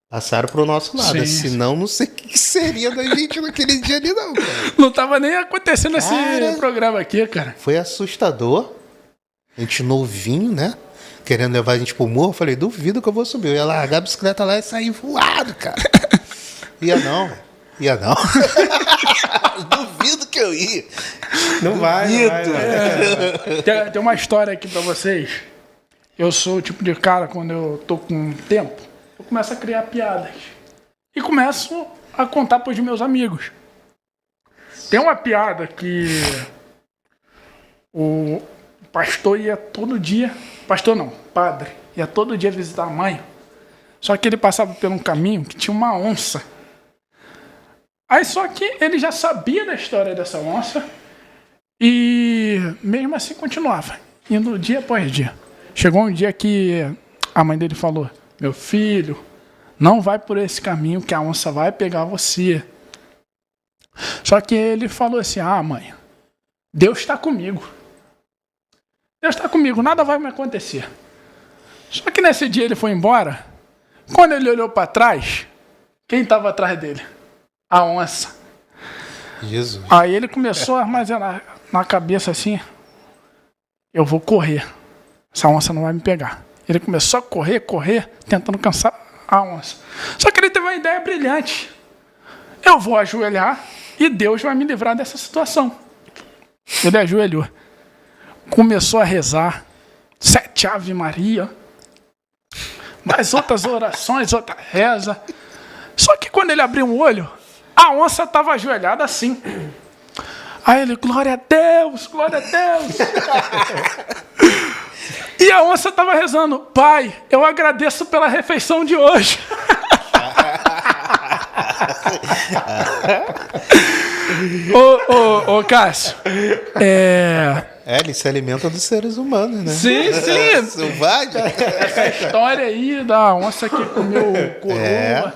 passaram pro nosso lado. Sim. Senão, não sei o que seria da gente naquele dia ali, não, cara. Não tava nem acontecendo esse Cara. programa aqui, cara. Foi assustador. A gente novinho, né? Querendo levar a gente pro morro, eu falei, duvido que eu vou subir. Eu ia largar a bicicleta lá e sair voado, cara. Ia não. Duvido que eu ia. Não vai. Tem uma história aqui pra vocês. Eu sou o tipo de cara, quando eu tô com tempo, eu começo a criar piadas. E começo a contar pros meus amigos. Tem uma piada que o pastor ia todo dia... Pastor não, padre. Ia todo dia visitar a mãe. Só que ele passava por um caminho que tinha uma onça. Aí só que ele já sabia da história dessa onça. E mesmo assim continuava. Indo dia após dia. Chegou um dia que a mãe dele falou, meu filho, não vai por esse caminho que a onça vai pegar você. Só que ele falou assim, mãe, Deus está comigo. Deus está comigo, nada vai me acontecer. Só que nesse dia ele foi embora. Quando ele olhou para trás, quem estava atrás dele? A onça. Jesus. Aí ele começou a armazenar na cabeça assim, eu vou correr. Essa onça não vai me pegar. Ele começou a correr, tentando cansar a onça. Só que ele teve uma ideia brilhante. Eu vou ajoelhar e Deus vai me livrar dessa situação. Ele ajoelhou. Começou a rezar 7 Ave Maria, mais outras orações, outra reza. Só que quando ele abriu o olho, a onça estava ajoelhada assim. Aí ele, glória a Deus, glória a Deus. E a onça estava rezando, Pai, eu agradeço pela refeição de hoje. Ô, Cássio, ele se alimenta dos seres humanos, né? Sim. Selvagem. Essa história aí da onça que comeu coroa.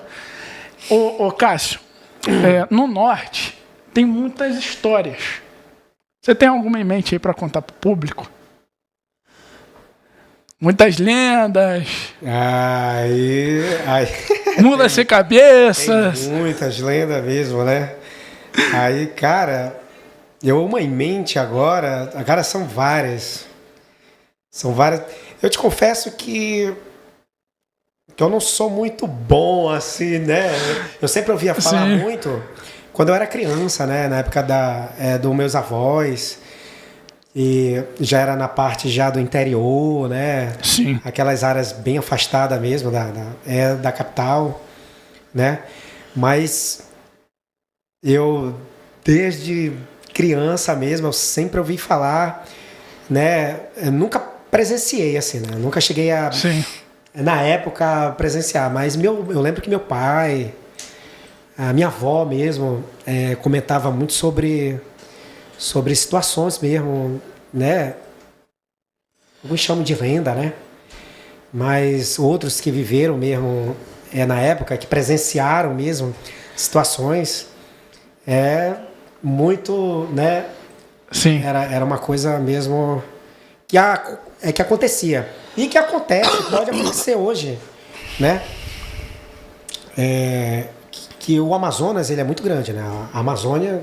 Ô, Cássio, no norte tem muitas histórias. Você tem alguma em mente aí para contar pro público? Muitas lendas. Mula sem cabeças. Tem muitas lendas mesmo, né? Aí, cara, eu uma em mente agora são várias. Eu te confesso que eu não sou muito bom assim, né? Eu sempre ouvia falar muito quando eu era criança, né? Na época dos meus avós. e já era na parte já do interior, né? Sim. Aquelas áreas bem afastadas mesmo da capital, né? Mas eu, desde criança mesmo, eu sempre ouvi falar, né? Eu nunca presenciei assim, né? Eu nunca cheguei a, Sim. na época, presenciar, mas eu lembro que meu pai, a minha avó mesmo, comentava muito sobre situações mesmo, né? Alguns chamam de lenda, né? Mas outros que viveram mesmo na época, que presenciaram mesmo situações, muito, né? Sim. Era uma coisa mesmo que acontecia. E que acontece, pode acontecer hoje, né? Que o Amazonas, ele é muito grande, né? A Amazônia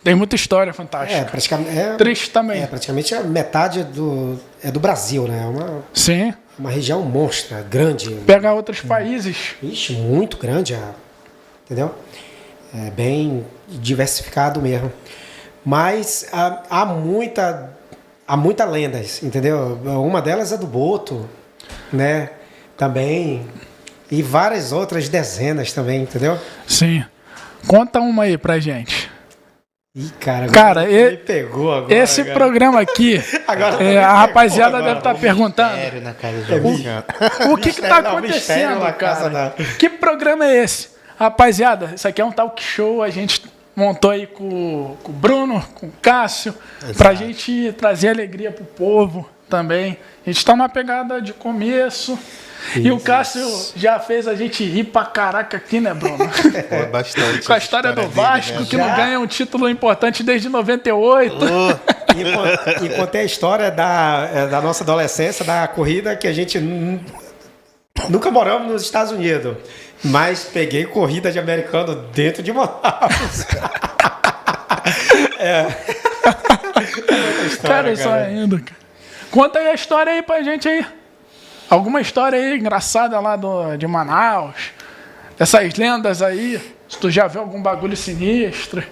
Tem muita história fantástica. praticamente, Triste também. praticamente a metade do Brasil, né? Sim. Uma região monstra, grande. Pega outros países. Ixi, muito grande, entendeu? É bem diversificado mesmo. Mas há muita lendas, entendeu? Uma delas é do Boto, né? Também. E várias outras dezenas também, entendeu? Sim. Conta uma aí pra gente. Ih, cara, Cara, me pegou agora. Esse cara. programa aqui, Agora a rapaziada deve estar perguntando. Sério, na casa de Alexandre. O que tá Mistério, não, mistério acontecendo, na casa cara? Que programa é esse? Rapaziada, isso aqui é um talk show, a gente montou aí com o Bruno, com o Cássio, pra gente trazer alegria pro povo também. A gente tá numa pegada de começo. E o Cássio já fez a gente rir pra caraca aqui, né, Bruno? Pô, bastante. Com a história do Vasco, que não ganha um título importante desde 98. E contei a história da nossa adolescência, da corrida que a gente nunca moramos nos Estados Unidos, mas peguei corrida de americano dentro de Manaus. Cara, isso ainda, cara. Conta aí a história aí pra gente aí. Alguma história aí engraçada lá de Manaus. Essas lendas aí. Se tu já viu algum bagulho sinistro.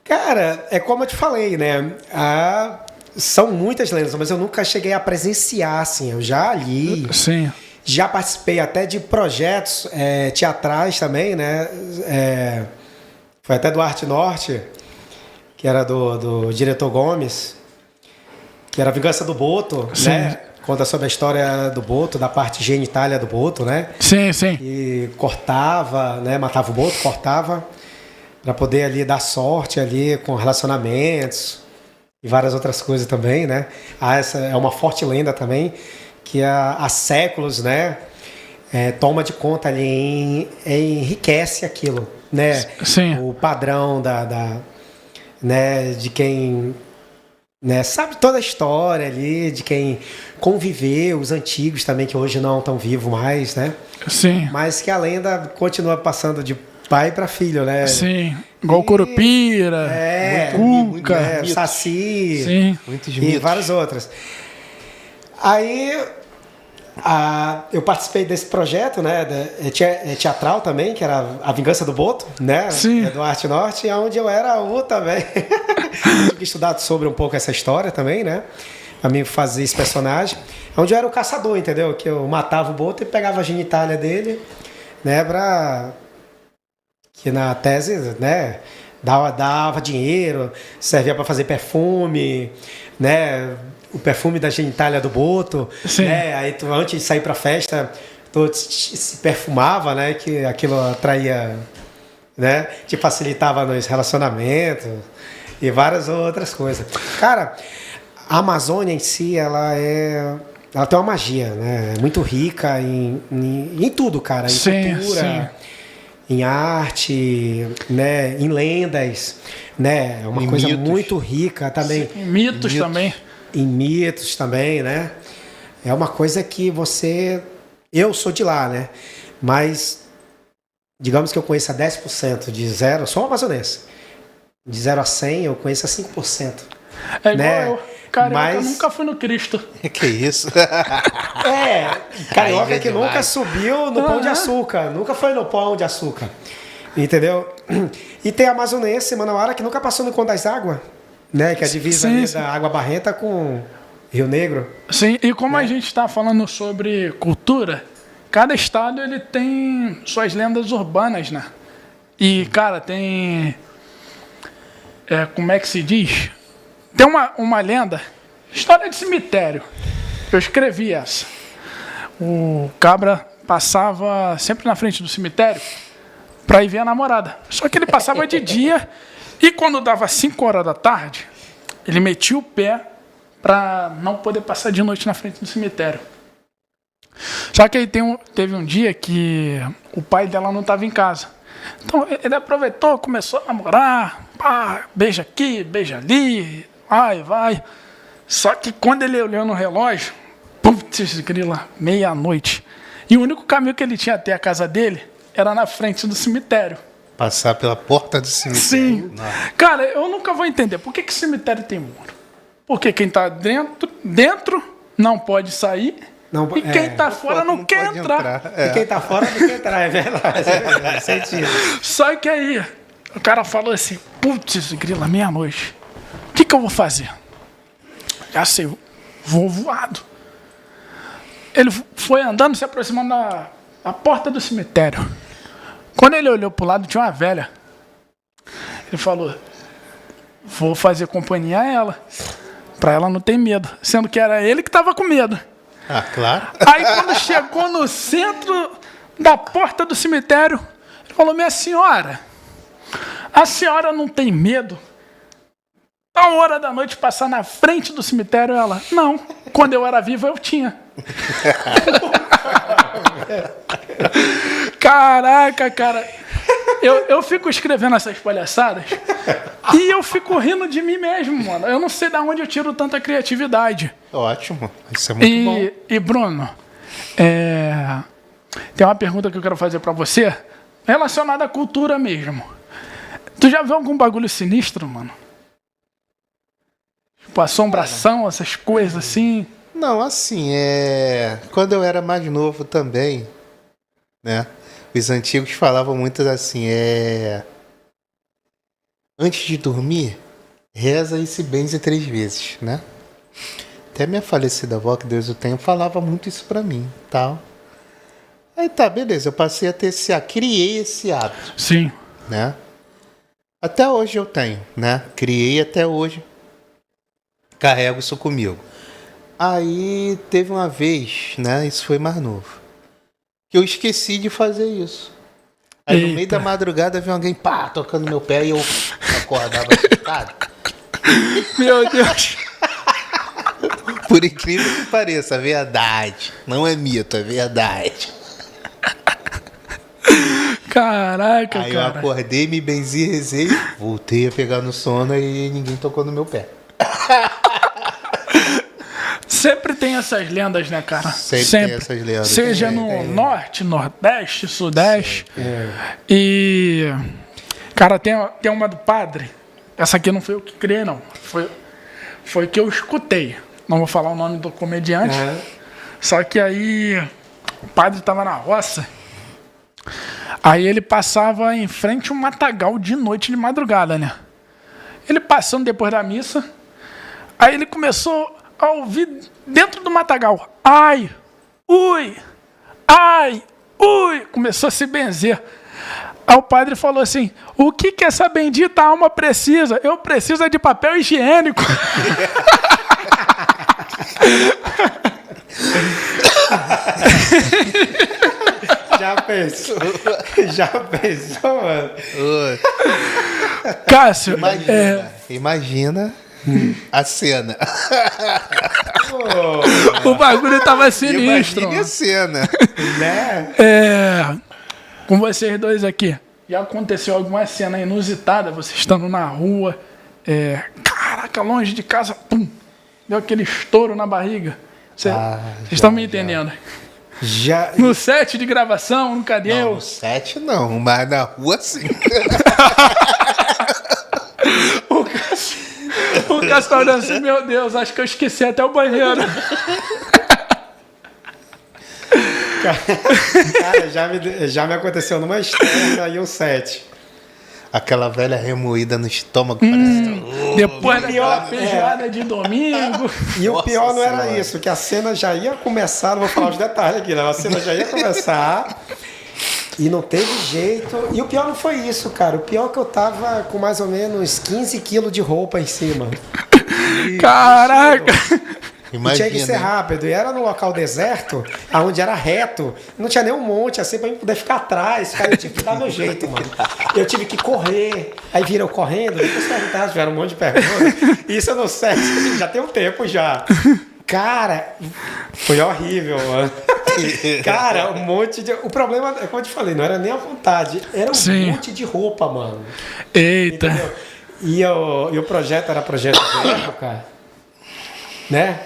Cara, é como eu te falei, né? São muitas lendas, mas eu nunca cheguei a presenciar, assim. Eu já li, Sim. já participei até de projetos teatrais também, né? Foi até do Arte Norte, que era do diretor Gomes, que era a Vingança do Boto, Sim. né? Conta sobre a história do Boto, da parte genitália do Boto, né? Sim, sim. E cortava, né? Matava o Boto, cortava, para poder ali dar sorte ali com relacionamentos e várias outras coisas também, né? Essa é uma forte lenda também, que há séculos, né? Toma de conta ali, enriquece aquilo, né? Sim. O padrão né? De quem... Né, sabe toda a história ali de quem conviveu, os antigos também, que hoje não estão vivos mais, né? Sim. Mas que a lenda continua passando de pai para filho, né? Sim. Igual Curupira, Cuca. Saci, Sim. Muitos e mitos. várias outras. Aí eu participei desse projeto, né? Teatral também, que era A Vingança do Boto, né? Sim. Do Arte Norte, onde eu era o também. Tive que estudar sobre um pouco essa história também, né? Pra mim fazer esse personagem. Onde eu era o caçador, entendeu? Que eu matava o Boto e pegava a genitália dele, né? Que na tese, né? Dava dinheiro, servia para fazer perfume, né? O perfume da genitália do Boto, Sim. né? Aí tu, antes de sair pra festa, tu se perfumava, né? Que aquilo atraía, né? Te facilitava nos relacionamentos e várias outras coisas. Cara, a Amazônia em si, ela tem uma magia, né? É muito rica em tudo, cara. Em Sim, cultura, sim. em arte, né? Em lendas, né? É uma Em coisa mitos. muito rica também. Mitos também. Em mitos também, né? É uma coisa que eu sou de lá, né? Mas digamos que eu conheça 10% de zero, eu sou um amazonense. De 0 a 100 eu conheço a 5%. É igual né? eu. Carioca, Mas- eu nunca fui no Cristo. Que isso? Carioca Aí é que nunca demais. subiu no Pão de Açúcar. Nunca foi no Pão de Açúcar. Entendeu? E tem a amazonense, Manauara, que nunca passou no Conto das Águas. Né? Que a divisa Sim, ali sim. da Água Barrenta com Rio Negro. Sim, e como a gente está falando sobre cultura, cada estado ele tem suas lendas urbanas, né? E, cara, tem... como é que se diz? Tem uma lenda, história de cemitério. Eu escrevi essa. O cabra passava sempre na frente do cemitério para ir ver a namorada. Só que ele passava de dia e quando dava 5 horas da tarde, ele metia o pé para não poder passar de noite na frente do cemitério. Só que aí teve um dia que o pai dela não estava em casa. Então ele aproveitou, começou a namorar, pá, beija aqui, beija ali, vai. Só que quando ele olhou no relógio, putz, grila, meia-noite. E o único caminho que ele tinha até a casa dele era na frente do cemitério. Passar pela porta do cemitério. Sim. Cara, eu nunca vou entender por que cemitério tem muro. Porque quem está dentro não pode sair Não, e quem está fora não quer pode entrar. E quem tá fora não quer entrar, é verdade. É verdade, sentido. Só que aí o cara falou assim, putz, grila, meia-noite. O que eu vou fazer? Já sei, vou voado. Ele foi andando, se aproximando da porta do cemitério. Quando ele olhou pro lado, tinha uma velha. Ele falou, vou fazer companhia a ela, pra ela não ter medo. Sendo que era ele que tava com medo. Ah, claro. Aí quando chegou no centro da porta do cemitério, ele falou, minha senhora, a senhora não tem medo? A hora da noite passar na frente do cemitério, ela, não, quando eu era viva eu tinha. Caraca, cara, eu fico escrevendo essas palhaçadas e eu fico rindo de mim mesmo, mano. Eu não sei de onde eu tiro tanta criatividade. Ótimo. Isso é muito bom. E Bruno, tem uma pergunta que eu quero fazer pra você relacionada à cultura mesmo. Tu já viu algum bagulho sinistro, mano? Tipo, assombração, essas coisas assim. Não, assim, quando eu era mais novo também, né? Os antigos falavam muito assim, antes de dormir, reza e se benze 3 vezes, né? Até minha falecida avó, que Deus o tenha, falava muito isso pra mim, tal. Aí tá, beleza, eu passei a ter criei esse hábito, Sim. né? Até hoje eu tenho, né? Criei até hoje, carrego isso comigo. Aí teve uma vez, né? Isso foi mais novo, que eu esqueci de fazer isso. Aí no meio Eita. da madrugada veio alguém, pá, tocando meu pé e eu acordava assustado. Meu Deus. Por incrível que pareça, é verdade. Não é mito, é verdade. Caraca, Aí eu cara. acordei, me benzi, rezei, voltei a pegar no sono e ninguém tocou no meu pé. Sempre tem essas lendas, né, cara? Sempre tem essas lendas. Seja no norte, nordeste, sudeste. E, cara, tem uma do padre. Essa aqui não foi eu que criei, não. Foi que eu escutei. Não vou falar o nome do comediante. Só que aí o padre tava na roça. Aí ele passava em frente a um matagal de noite, de madrugada, né? Ele passando depois da missa. Aí ele começou a ouvir dentro do matagal. Ai, ui, ai, ui. Começou a se benzer. Aí o padre falou assim, o que essa bendita alma precisa? Eu preciso de papel higiênico. Já pensou, mano? Cássio, Imagina a cena. o bagulho tava sinistro. Imagine a cena. Né? Com vocês dois aqui, já aconteceu alguma cena inusitada, vocês estando na rua, caraca, longe de casa, pum, deu aquele estouro na barriga. Vocês estão me entendendo? Já. No set de gravação, nunca Não, deu. no set não, mas na rua sim. O Cássio tá olhando assim, meu Deus, acho que eu esqueci até o banheiro. Cara, já me aconteceu numa externa e um set. Aquela velha remoída no estômago. Parece... Depois daquela pior, feijoada de domingo. E o Nossa pior não era Senhora. isso, que a cena já ia começar, não vou falar os detalhes aqui, né? A cena já ia começar e não teve jeito. E o pior não foi isso, cara. O pior é que eu tava com mais ou menos 15 quilos de roupa em cima. Caraca! E tinha que ser hein? rápido. E era num local deserto, onde era reto. Não tinha nem um monte, assim, pra eu poder ficar atrás. Cara, eu tive que dar meu jeito, mano. Eu tive que correr. Aí viram eu correndo. Depois perguntaram, tiveram um monte de perguntas. Isso eu não sei, já tem um tempo já. Cara, foi horrível, mano. Cara, um monte de... O problema, é como eu te falei, não era nem a vontade. Era um monte de roupa, mano. Eita. Entendeu? E o projeto era projeto de época, né?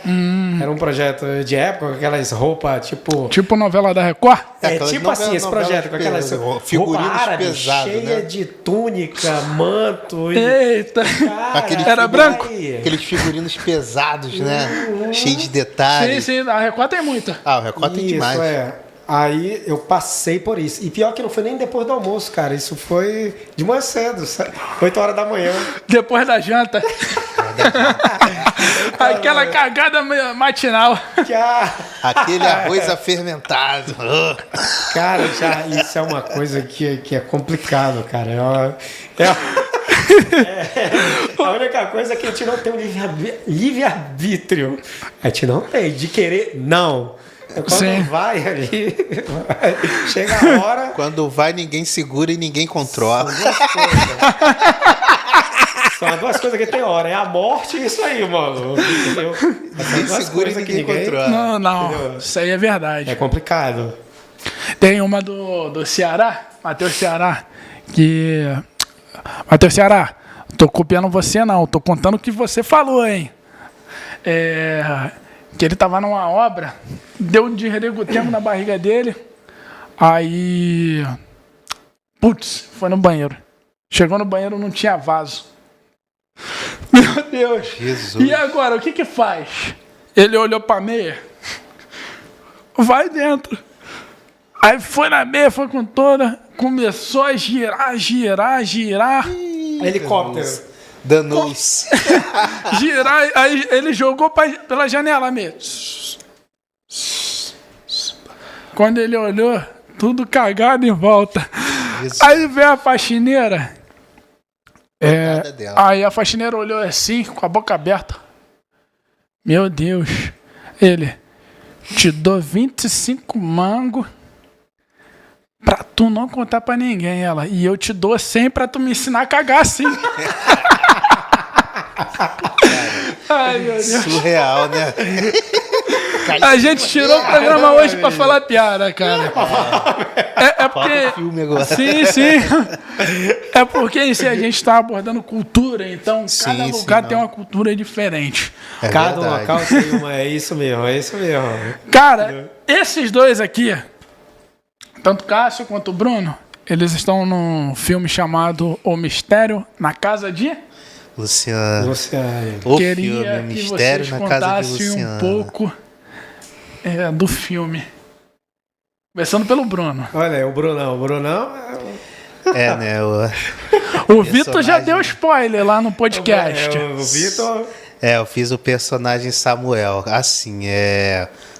Era um projeto de época, com aquelas roupas, tipo... Tipo novela da Record? Aquelas tipo assim, esse projeto, com aquelas figurinos roupa árabe, pesados, cheia né? de túnica, manto... E, Eita. cara, Aquele Era branco? aí- Aqueles figurinos pesados, né? Cheio de detalhes. Sim, a Record tem muita. Ah, o Record tem Isso, demais. é. Aí eu passei por isso. E pior que não foi nem depois do almoço, cara. Isso foi de manhã cedo, 8 horas da manhã. Depois da janta. Aquela cagada matinal. Que Aquele arroz afermentado. cara, já, isso é uma coisa que é complicado, cara. A única coisa é que a gente não tem um livre-arbítrio. A gente não tem. De querer, não. Quando Sim. vai ali, chega a hora. Quando vai, ninguém segura e ninguém controla. São duas coisas que tem hora. É a morte e isso aí, mano. Entendeu? São Ninguém duas segura e coisas que ninguém controla. Não. Isso aí é verdade. É complicado. Tem uma do Ceará, Matheus Ceará, que... Matheus Ceará, tô copiando você não, tô contando o que você falou, hein? Que ele tava numa obra, deu um desregotemo na barriga dele, aí... Putz, foi no banheiro. Chegou no banheiro, não tinha vaso. Meu Deus. Jesus. E agora, o que que faz? Ele olhou pra meia. Vai dentro. Aí foi na meia, foi com toda. Começou a girar. Helicóptero. Danou-se. Girar. Aí ele jogou pela janela mesmo. Quando ele olhou, tudo cagado em volta. Jesus. Aí veio a faxineira. Coitada dela. Aí a faxineira olhou assim, com a boca aberta. Meu Deus. Ele, te dou 25 mangos pra tu não contar pra ninguém. Ela, e eu te dou 100 pra tu me ensinar a cagar assim. Ai, meu Deus. Surreal, né? A gente tirou o programa hoje pra falar piada, cara. É porque... Filme agora. Sim. É porque em si a gente está abordando cultura, então cada Sim, lugar não. tem uma cultura diferente. É Cada verdade. local tem uma. É isso mesmo. Cara, esses dois aqui, tanto Cássio quanto o Bruno, eles estão num filme chamado O Mistério na Casa de... Luciano. Luciano. O Queria filme, que Mistério vocês na Casa de contassem Luciano. um pouco do filme. Começando pelo Bruno. Olha, o Brunão. É, né? O Vitor já Personagem. deu spoiler lá no podcast. O Vitor. Eu fiz o personagem Samuel. Assim,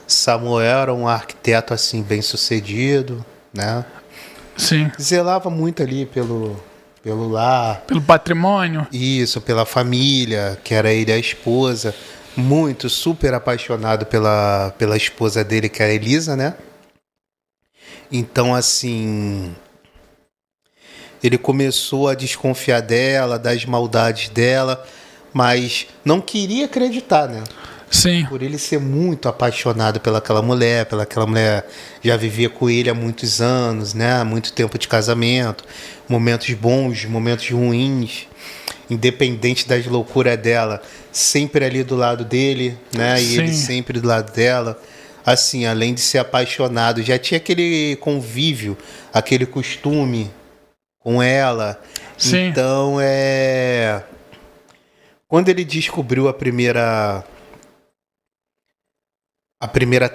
Samuel era um arquiteto, assim, bem sucedido, né? Sim. Zelava muito ali pelo lar. Pelo patrimônio. Isso, pela família, que era ele e a esposa. Muito, super apaixonado pela esposa dele, que era a Elisa, né? Então, assim... Ele começou a desconfiar dela, das maldades dela, mas não queria acreditar, né? Sim. Por ele ser muito apaixonado pelaquela mulher já vivia com ele há muitos anos, né? Muito tempo de casamento, momentos bons, momentos ruins, independente das loucuras dela, sempre ali do lado dele, né? E Sim. ele sempre do lado dela. Assim, além de ser apaixonado, já tinha aquele convívio, aquele costume com ela. Sim. Então, quando ele descobriu a primeira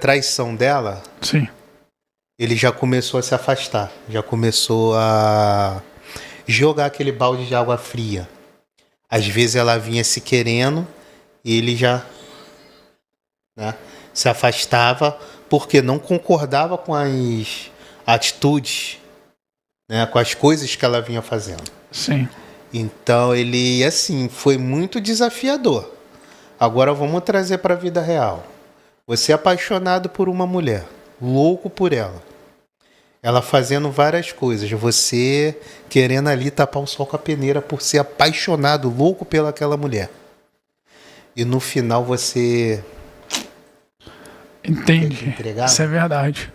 traição dela, Sim. ele já começou a se afastar, já começou a jogar aquele balde de água fria. Às vezes ela vinha se querendo e ele já, né, se afastava porque não concordava com as atitudes, né, com as coisas que ela vinha fazendo. Sim. Então ele, assim, foi muito desafiador. Agora vamos trazer para a vida real. Você é apaixonado por uma mulher, louco por ela. Ela fazendo várias coisas, você querendo ali tapar o sol com a peneira por ser apaixonado, louco pelaquela mulher. E no final você Entendi. entregar? Isso é verdade.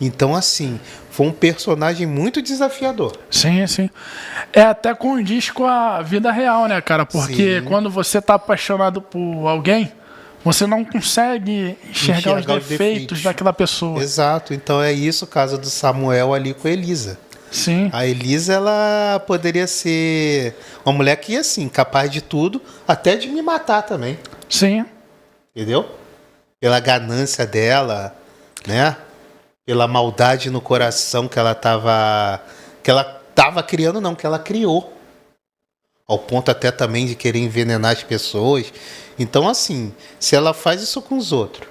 Então, assim, foi um personagem muito desafiador. Sim, sim. É até condiz com a vida real, né, cara? Porque Sim. quando você tá apaixonado por alguém, você não consegue enxergar os defeitos daquela pessoa. Exato. Então é isso o caso do Samuel ali com a Elisa. Sim, A Elisa, ela poderia ser uma mulher que, assim, capaz de tudo, até de me matar também. sim, Entendeu? Pela ganância dela, né? Pela maldade no coração que ela tava criando, não, que ela criou. Ao ponto até também de querer envenenar as pessoas. Então, assim, se ela faz isso com os outros,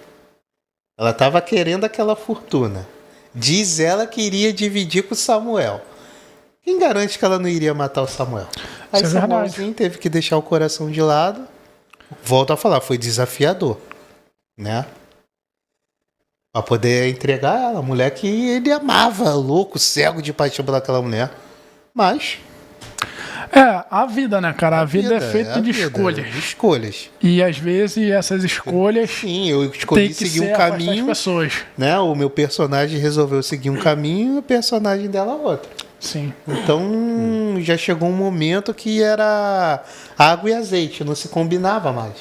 ela tava querendo aquela fortuna. Diz ela que iria dividir com o Samuel. Quem garante que ela não iria matar o Samuel? Aí Isso é verdade. Samuelzinho teve que deixar o coração de lado. Volto a falar, foi desafiador, né? Pra poder entregar ela, a mulher que ele amava, louco, cego de paixão pelaquela mulher. Mas É, a vida, né, cara? A vida é feita de escolhas. Escolhas. E às vezes essas escolhas Sim, eu têm escolhi que seguir ser um afastar as caminho, pessoas. né? O meu personagem resolveu seguir um caminho e o personagem dela outro. Sim, Então já chegou um momento que era água e azeite, não se combinava mais.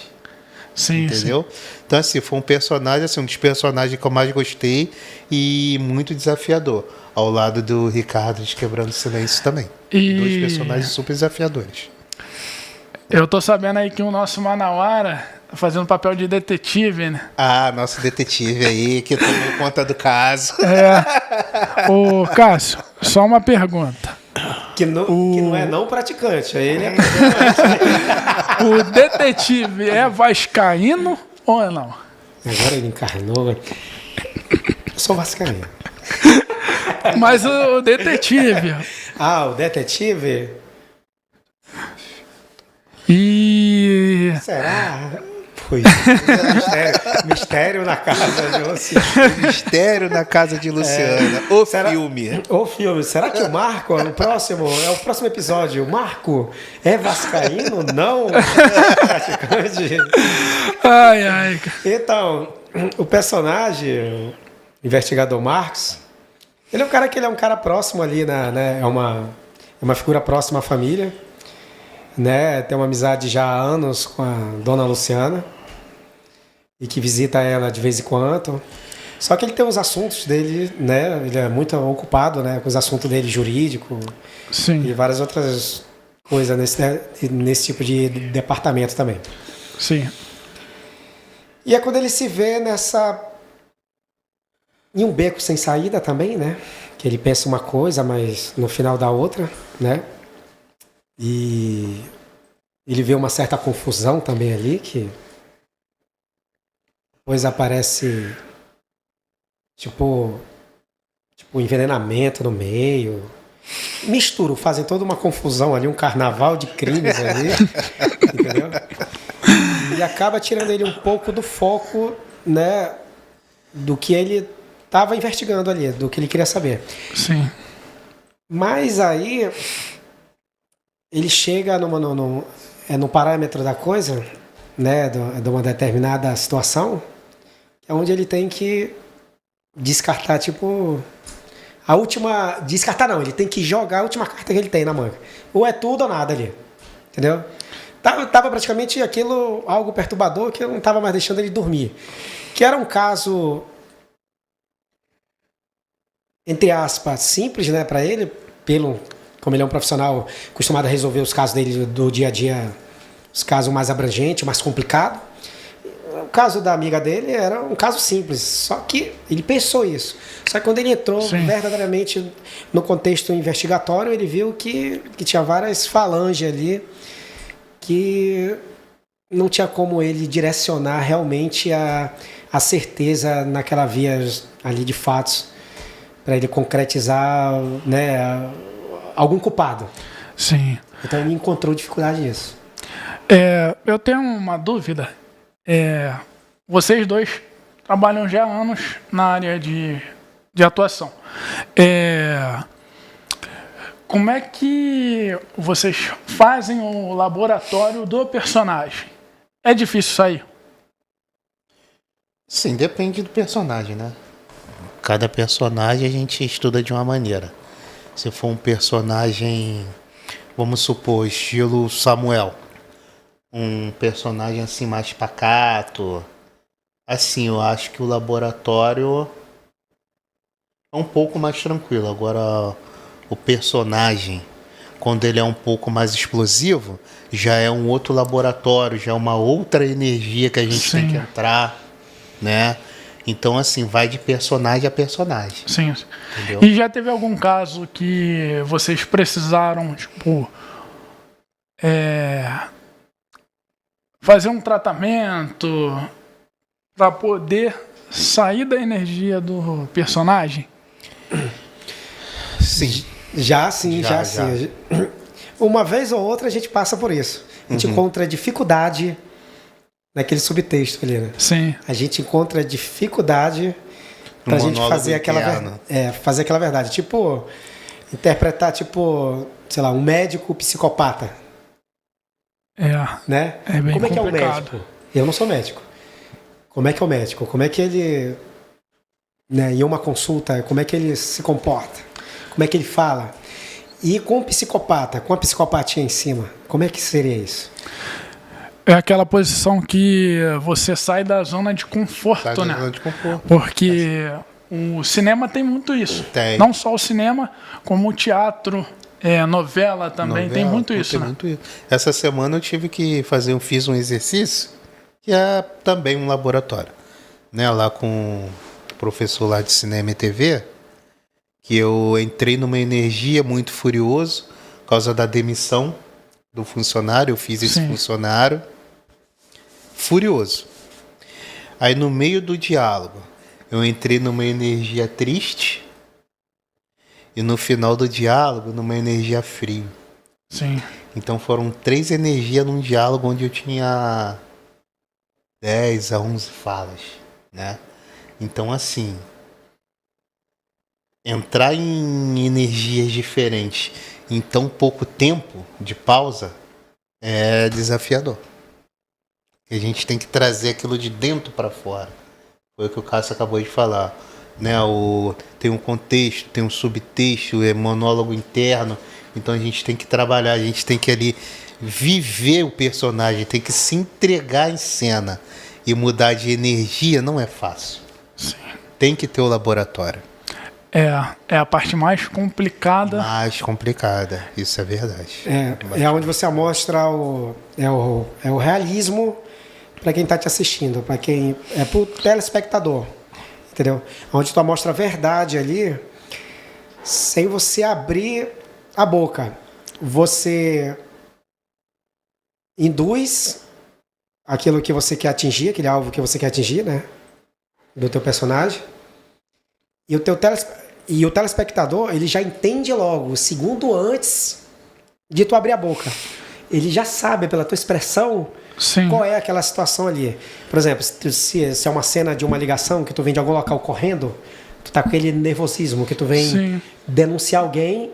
sim, sim. Entendeu? Então, assim, foi um personagem, assim, um dos personagens que eu mais gostei e muito desafiador. Ao lado do Ricardo de Quebrando o Silêncio também. E Dois personagens super desafiadores. eu tô sabendo aí que o nosso Manauara tá fazendo papel de detetive, né? Ah, nosso detetive aí, que tomou conta do caso. Ô, Cássio, só uma pergunta. Que não é não praticante. Ele é O detetive é vascaíno ou não? Agora ele encarnou. Eu sou vascaíno. Mas o detetive... Ah, o detetive? E... Será? Pois. Mistério na casa de Luciana. Mistério na Casa de Luciana. O Será- filme. O filme. Será que o Marco, o próximo episódio, o Marco é vascaíno? Não? Praticante? Ai, ai. Então, o personagem, o investigador Marcos, ele é um cara próximo ali, né? É uma figura próxima à família, né? Tem uma amizade já há anos com a dona Luciana e que visita ela de vez em quando. Só que ele tem os assuntos dele, né? Ele é muito ocupado, né? Com os assuntos dele jurídico e Sim, várias outras coisas nesse tipo de departamento também. sim. E é quando ele se vê em um beco sem saída também, né? Que ele pensa uma coisa, mas no final dá outra, né? E ele vê uma certa confusão também ali, que depois aparece tipo envenenamento no meio. Misturam, fazem toda uma confusão ali, um carnaval de crimes ali, entendeu? E acaba tirando ele um pouco do foco, né, do que ele estava investigando ali, do que ele queria saber. Sim. Mas aí ele chega no parâmetro da coisa, né, de uma determinada situação, é onde ele tem que descartar, tipo, a última... Descartar não, ele tem que jogar a última carta que ele tem na manga. Ou é tudo ou nada ali, entendeu? Tava praticamente aquilo, algo perturbador, que eu não estava mais deixando ele dormir. Que era um caso, entre aspas, simples, né, para ele, como ele é um profissional acostumado a resolver os casos dele do dia a dia, os casos mais abrangentes, mais complicados. caso da amiga dele era um caso simples, só que ele pensou isso. Só que quando ele entrou Sim. verdadeiramente no contexto investigatório, ele viu que tinha várias falanges ali que não tinha como ele direcionar realmente a certeza naquela via ali de fatos para ele concretizar, né, algum culpado. Sim. Então ele encontrou dificuldade nisso. Eu tenho uma dúvida. Vocês dois trabalham já há anos na área de atuação. Como é que vocês fazem o laboratório do personagem? É difícil sair? Sim, depende do personagem, né? Cada personagem a gente estuda de uma maneira. Se for um personagem, vamos supor, estilo Samuel, um personagem assim mais pacato, assim, eu acho que o laboratório é um pouco mais tranquilo. Agora, o personagem, quando ele é um pouco mais explosivo, já é um outro laboratório, já é uma outra energia que a gente tem que entrar, né? Então, assim, vai de personagem a personagem. Sim. Entendeu? E já teve algum caso que vocês precisaram, tipo, fazer um tratamento para poder sair da energia do personagem? Sim. Já sim. Uma vez ou outra a gente passa por isso. A gente encontra dificuldade naquele subtexto ali, né? Sim. A gente encontra dificuldade pra gente fazer fazer aquela verdade. Tipo, interpretar, tipo, sei lá, um médico psicopata. Né? É bem Como é que é o complicado. médico? Eu não sou médico. Como é que é o médico? Como é que ele, né, em uma consulta, como é que ele se comporta? Como é que ele fala? E com o psicopata, com a psicopatia em cima, como é que seria isso? É aquela posição que você sai da zona de conforto, né? Porque o cinema tem muito isso. Tem. Não só o cinema, como o teatro, novela também, tem muito isso, né? Muito isso. Essa semana eu tive que fiz um exercício, que é também um laboratório, né? Lá com o professor lá de cinema e TV, que eu entrei numa energia muito furioso por causa da demissão do funcionário. Eu fiz esse funcionário furioso. Aí no meio do diálogo eu entrei numa energia triste e no final do diálogo numa energia frio. Sim. Então foram 3 energias num diálogo onde eu tinha 10 a 11 falas, né? Então assim, entrar em energias diferentes em tão pouco tempo de pausa é desafiador. A gente tem que trazer aquilo de dentro para fora. Foi o que o Cássio acabou de falar, né? Tem um contexto, tem um subtexto, é monólogo interno. Então a gente tem que trabalhar, a gente tem que ali viver o personagem, tem que se entregar em cena. E mudar de energia não é fácil. Sim. Tem que ter o laboratório. É a parte mais complicada. Mais complicada, isso é verdade. É onde você mostra o realismo para quem está te assistindo, para o telespectador, entendeu? Onde tu mostra a verdade ali, sem você abrir a boca. Você induz aquilo que você quer atingir, aquele alvo que você quer atingir, né? Do teu personagem. E o telespectador, ele já entende logo, segundo antes de tu abrir a boca. Ele já sabe, pela tua expressão, Sim. qual é aquela situação ali. Por exemplo, se é uma cena de uma ligação que tu vem de algum local correndo, tu tá com aquele nervosismo, que tu vem denunciar alguém,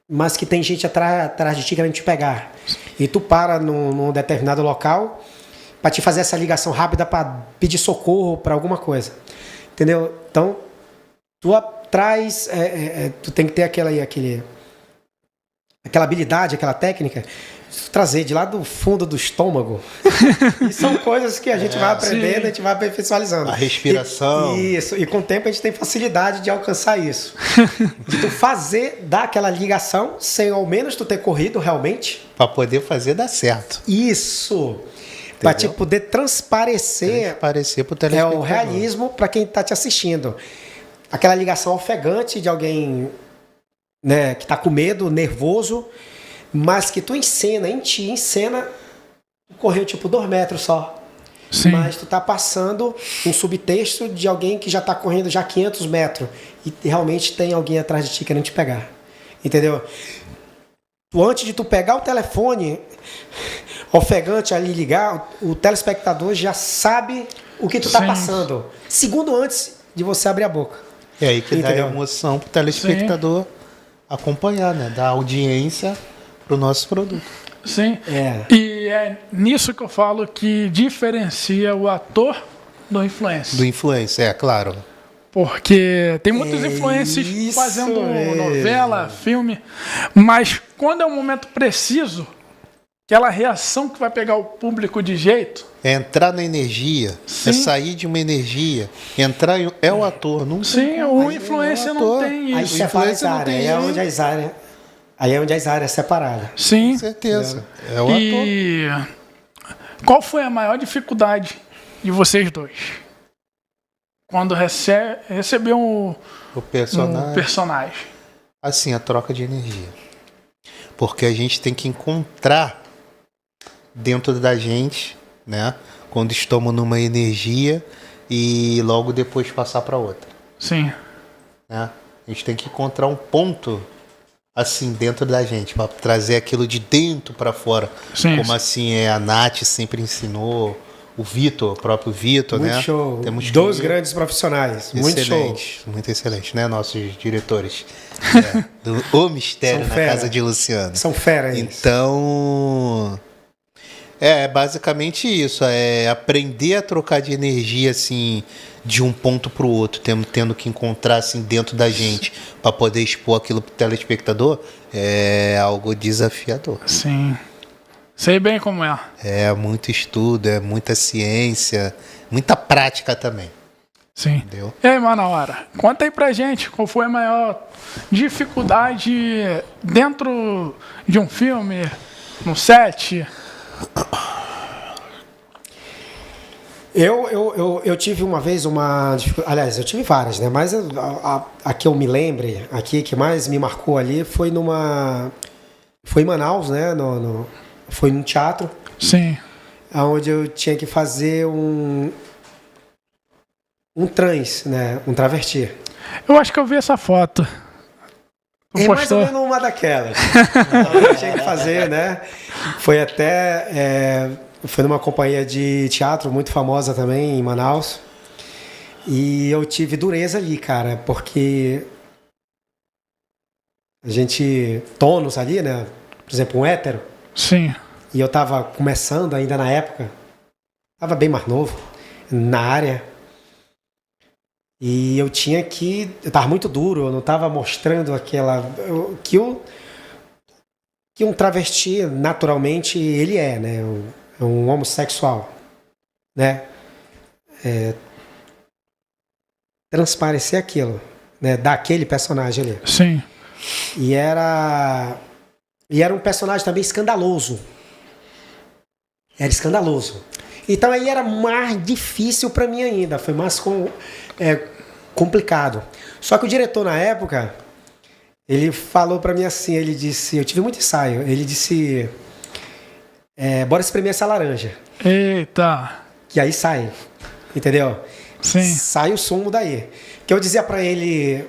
mas que tem gente atrás de ti querendo te pegar. E tu para num determinado local para te fazer essa ligação rápida para pedir socorro para alguma coisa. Entendeu? Então, tu traz, tu tem que ter aquela habilidade, aquela técnica, trazer de lá do fundo do estômago. E são coisas que a gente vai aprendendo, a gente vai aperfeiçoando. A respiração. Isso, e com o tempo a gente tem facilidade de alcançar isso. De tu dar aquela ligação, sem ao menos tu ter corrido realmente. Para poder fazer dar certo. Isso. Para te poder transparecer Parecer pro é telespectador. o realismo para quem está te assistindo. Aquela ligação ofegante de alguém, né, que está com medo, nervoso, mas que tu encena, tu correu tipo 2 metros só. Sim. Mas tu tá passando um subtexto de alguém que já tá correndo já 500 metros e realmente tem alguém atrás de ti querendo te pegar. Entendeu? Tu, antes de tu pegar o telefone ofegante ali ligar, o telespectador já sabe o que tu tá Sim. passando. Segundo antes de você abrir a boca. É aí que dá Entendeu? emoção pro telespectador acompanhar, né? Dar audiência pro nosso produto. Sim. É. E é nisso que eu falo que diferencia o ator do influencer. Do influencer, claro. Porque tem muitos É influencers isso fazendo mesmo. novela, filme, mas quando é o momento preciso, aquela reação que vai pegar o público de jeito, É entrar na energia, Sim. é sair de uma energia, entrar em... É o ator, não tem sim, como. o influencer não ator. tem Aí isso. separa as influência não áreas. tem Aí é jeito. onde as áreas. Aí é onde as áreas separadas. Sim. Com certeza. É o ator. E qual foi a maior dificuldade de vocês dois? Quando recebeu um O personagem. personagem. Assim, a troca de energia. Porque a gente tem que encontrar dentro da gente, né? Quando estamos numa energia e logo depois passar para outra, Sim. né? A gente tem que encontrar um ponto assim dentro da gente para trazer aquilo de dentro para fora. Sim. Como assim a Nath sempre ensinou, o Vitor, o próprio Vitor, Muito né? show. Temos que- 2 grandes profissionais. Muito show. Excelente, muito excelente, né? Nossos diretores. Do O Mistério São na fera. Casa de Luciano. São feras. Então, é basicamente isso, é aprender a trocar de energia assim de um ponto para o outro, tendo que encontrar assim dentro da gente para poder expor aquilo para o telespectador, é algo desafiador. Sim. Sei bem como é. É muito estudo, é muita ciência, muita prática também, Sim. entendeu? E aí, Manaura, conta aí pra gente qual foi a maior dificuldade dentro de um filme, no set. Eu tive uma vez uma dificuldade. Aliás, eu tive várias, né? Mas a que eu me lembre, aqui que mais me marcou ali foi Foi em Manaus, né? Foi num teatro, Sim. onde eu tinha que fazer um trans, né? Um travesti. Eu acho que eu vi essa foto. Tu É mais ou postou? menos uma daquelas. Então, eu tinha que fazer, né? Foi até. Foi numa companhia de teatro muito famosa também, em Manaus. E eu tive dureza ali, cara, porque a gente. Tônus ali, né? Por exemplo, um hétero. Sim. E eu tava começando ainda na época. Tava bem mais novo, na área. E eu tinha que. Eu tava muito duro, eu não tava mostrando aquela. Que um travesti, naturalmente, ele é, né? É um homossexual, né? Transparecer aquilo, né? Daquele personagem ali. Sim. E era um personagem também escandaloso. Era escandaloso. Então aí era mais difícil para mim ainda. Foi mais complicado. Só que o diretor na época, ele falou para mim assim, ele disse, eu tive muito ensaio, ele disse, bora espremer essa laranja. Eita. Que aí sai, entendeu? Sim. Sai o sumo daí. Que eu dizia para ele,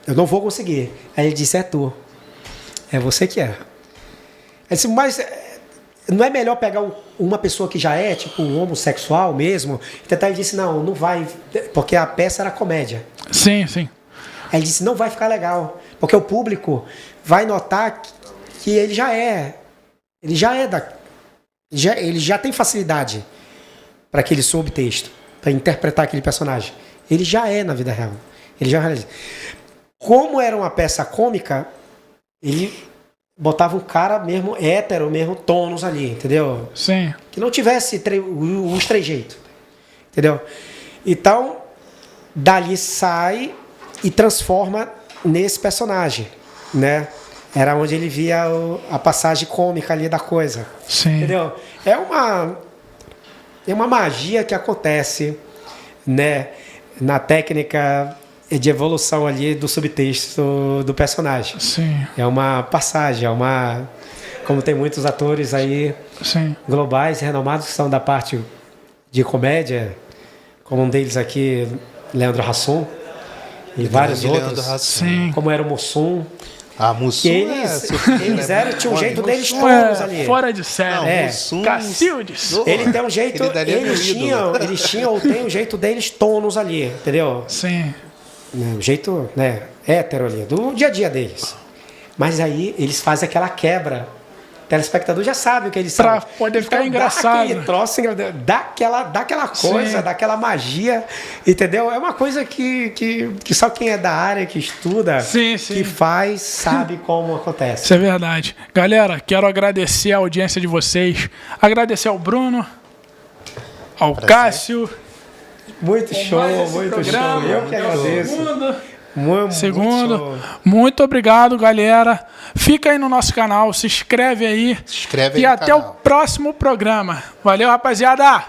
eu não vou conseguir. Aí ele disse, é tu. É você que é. Aí disse, mas não é melhor pegar uma pessoa que já é, tipo, um homossexual mesmo? E tentar, ele disse, não vai, porque a peça era comédia. Sim, sim. Aí ele disse, não vai ficar legal, porque o público vai notar que ele já é. Ele já tem facilidade para aquele subtexto, para interpretar aquele personagem. Ele já é na vida real. Ele já realiza. Como era uma peça cômica, ele botava um cara mesmo hétero, mesmo tônus ali, entendeu? Sim. Que não tivesse os trejeitos, entendeu? Então, dali sai e transforma nesse personagem, né? Era onde ele via a passagem cômica ali da coisa, Sim. entendeu? É uma magia que acontece, né, na técnica de evolução ali do subtexto do personagem. Sim, É uma passagem, como tem muitos atores aí sim. globais e renomados que são da parte de comédia, como um deles aqui, Leandro Hassum, e vários Grande outros, Leandro Hassum. Sim. como era o Mussum, A Mussum que eles tinham um jeito deles Mussum todos ali. Fora de série. Não, É. Mussum- Cacildes. Ele tem um jeito, Ele daria meu ídolo. eles tinham ou tem um jeito deles tonos ali, entendeu? Sim. Um jeito, né, hétero ali, do dia a dia deles. Mas aí eles fazem aquela quebra. O telespectador já sabe o que eles são. Pra poder ficar Dá engraçado. aquele troço, dá aquela coisa, Sim. dá aquela magia, entendeu? É uma coisa que só quem é da área, que estuda, Sim, sim. que faz, sabe como acontece. Isso é verdade. Galera, quero agradecer a audiência de vocês. Agradecer ao Bruno, ao Cássio. Muito show, mais esse muito programa. show. Eu que agradeço. Segundo. Segundo. Muito show. Muito obrigado, galera. Fica aí no nosso canal, se inscreve aí. Se inscreve aí E no até canal. o próximo programa. Valeu, rapaziada!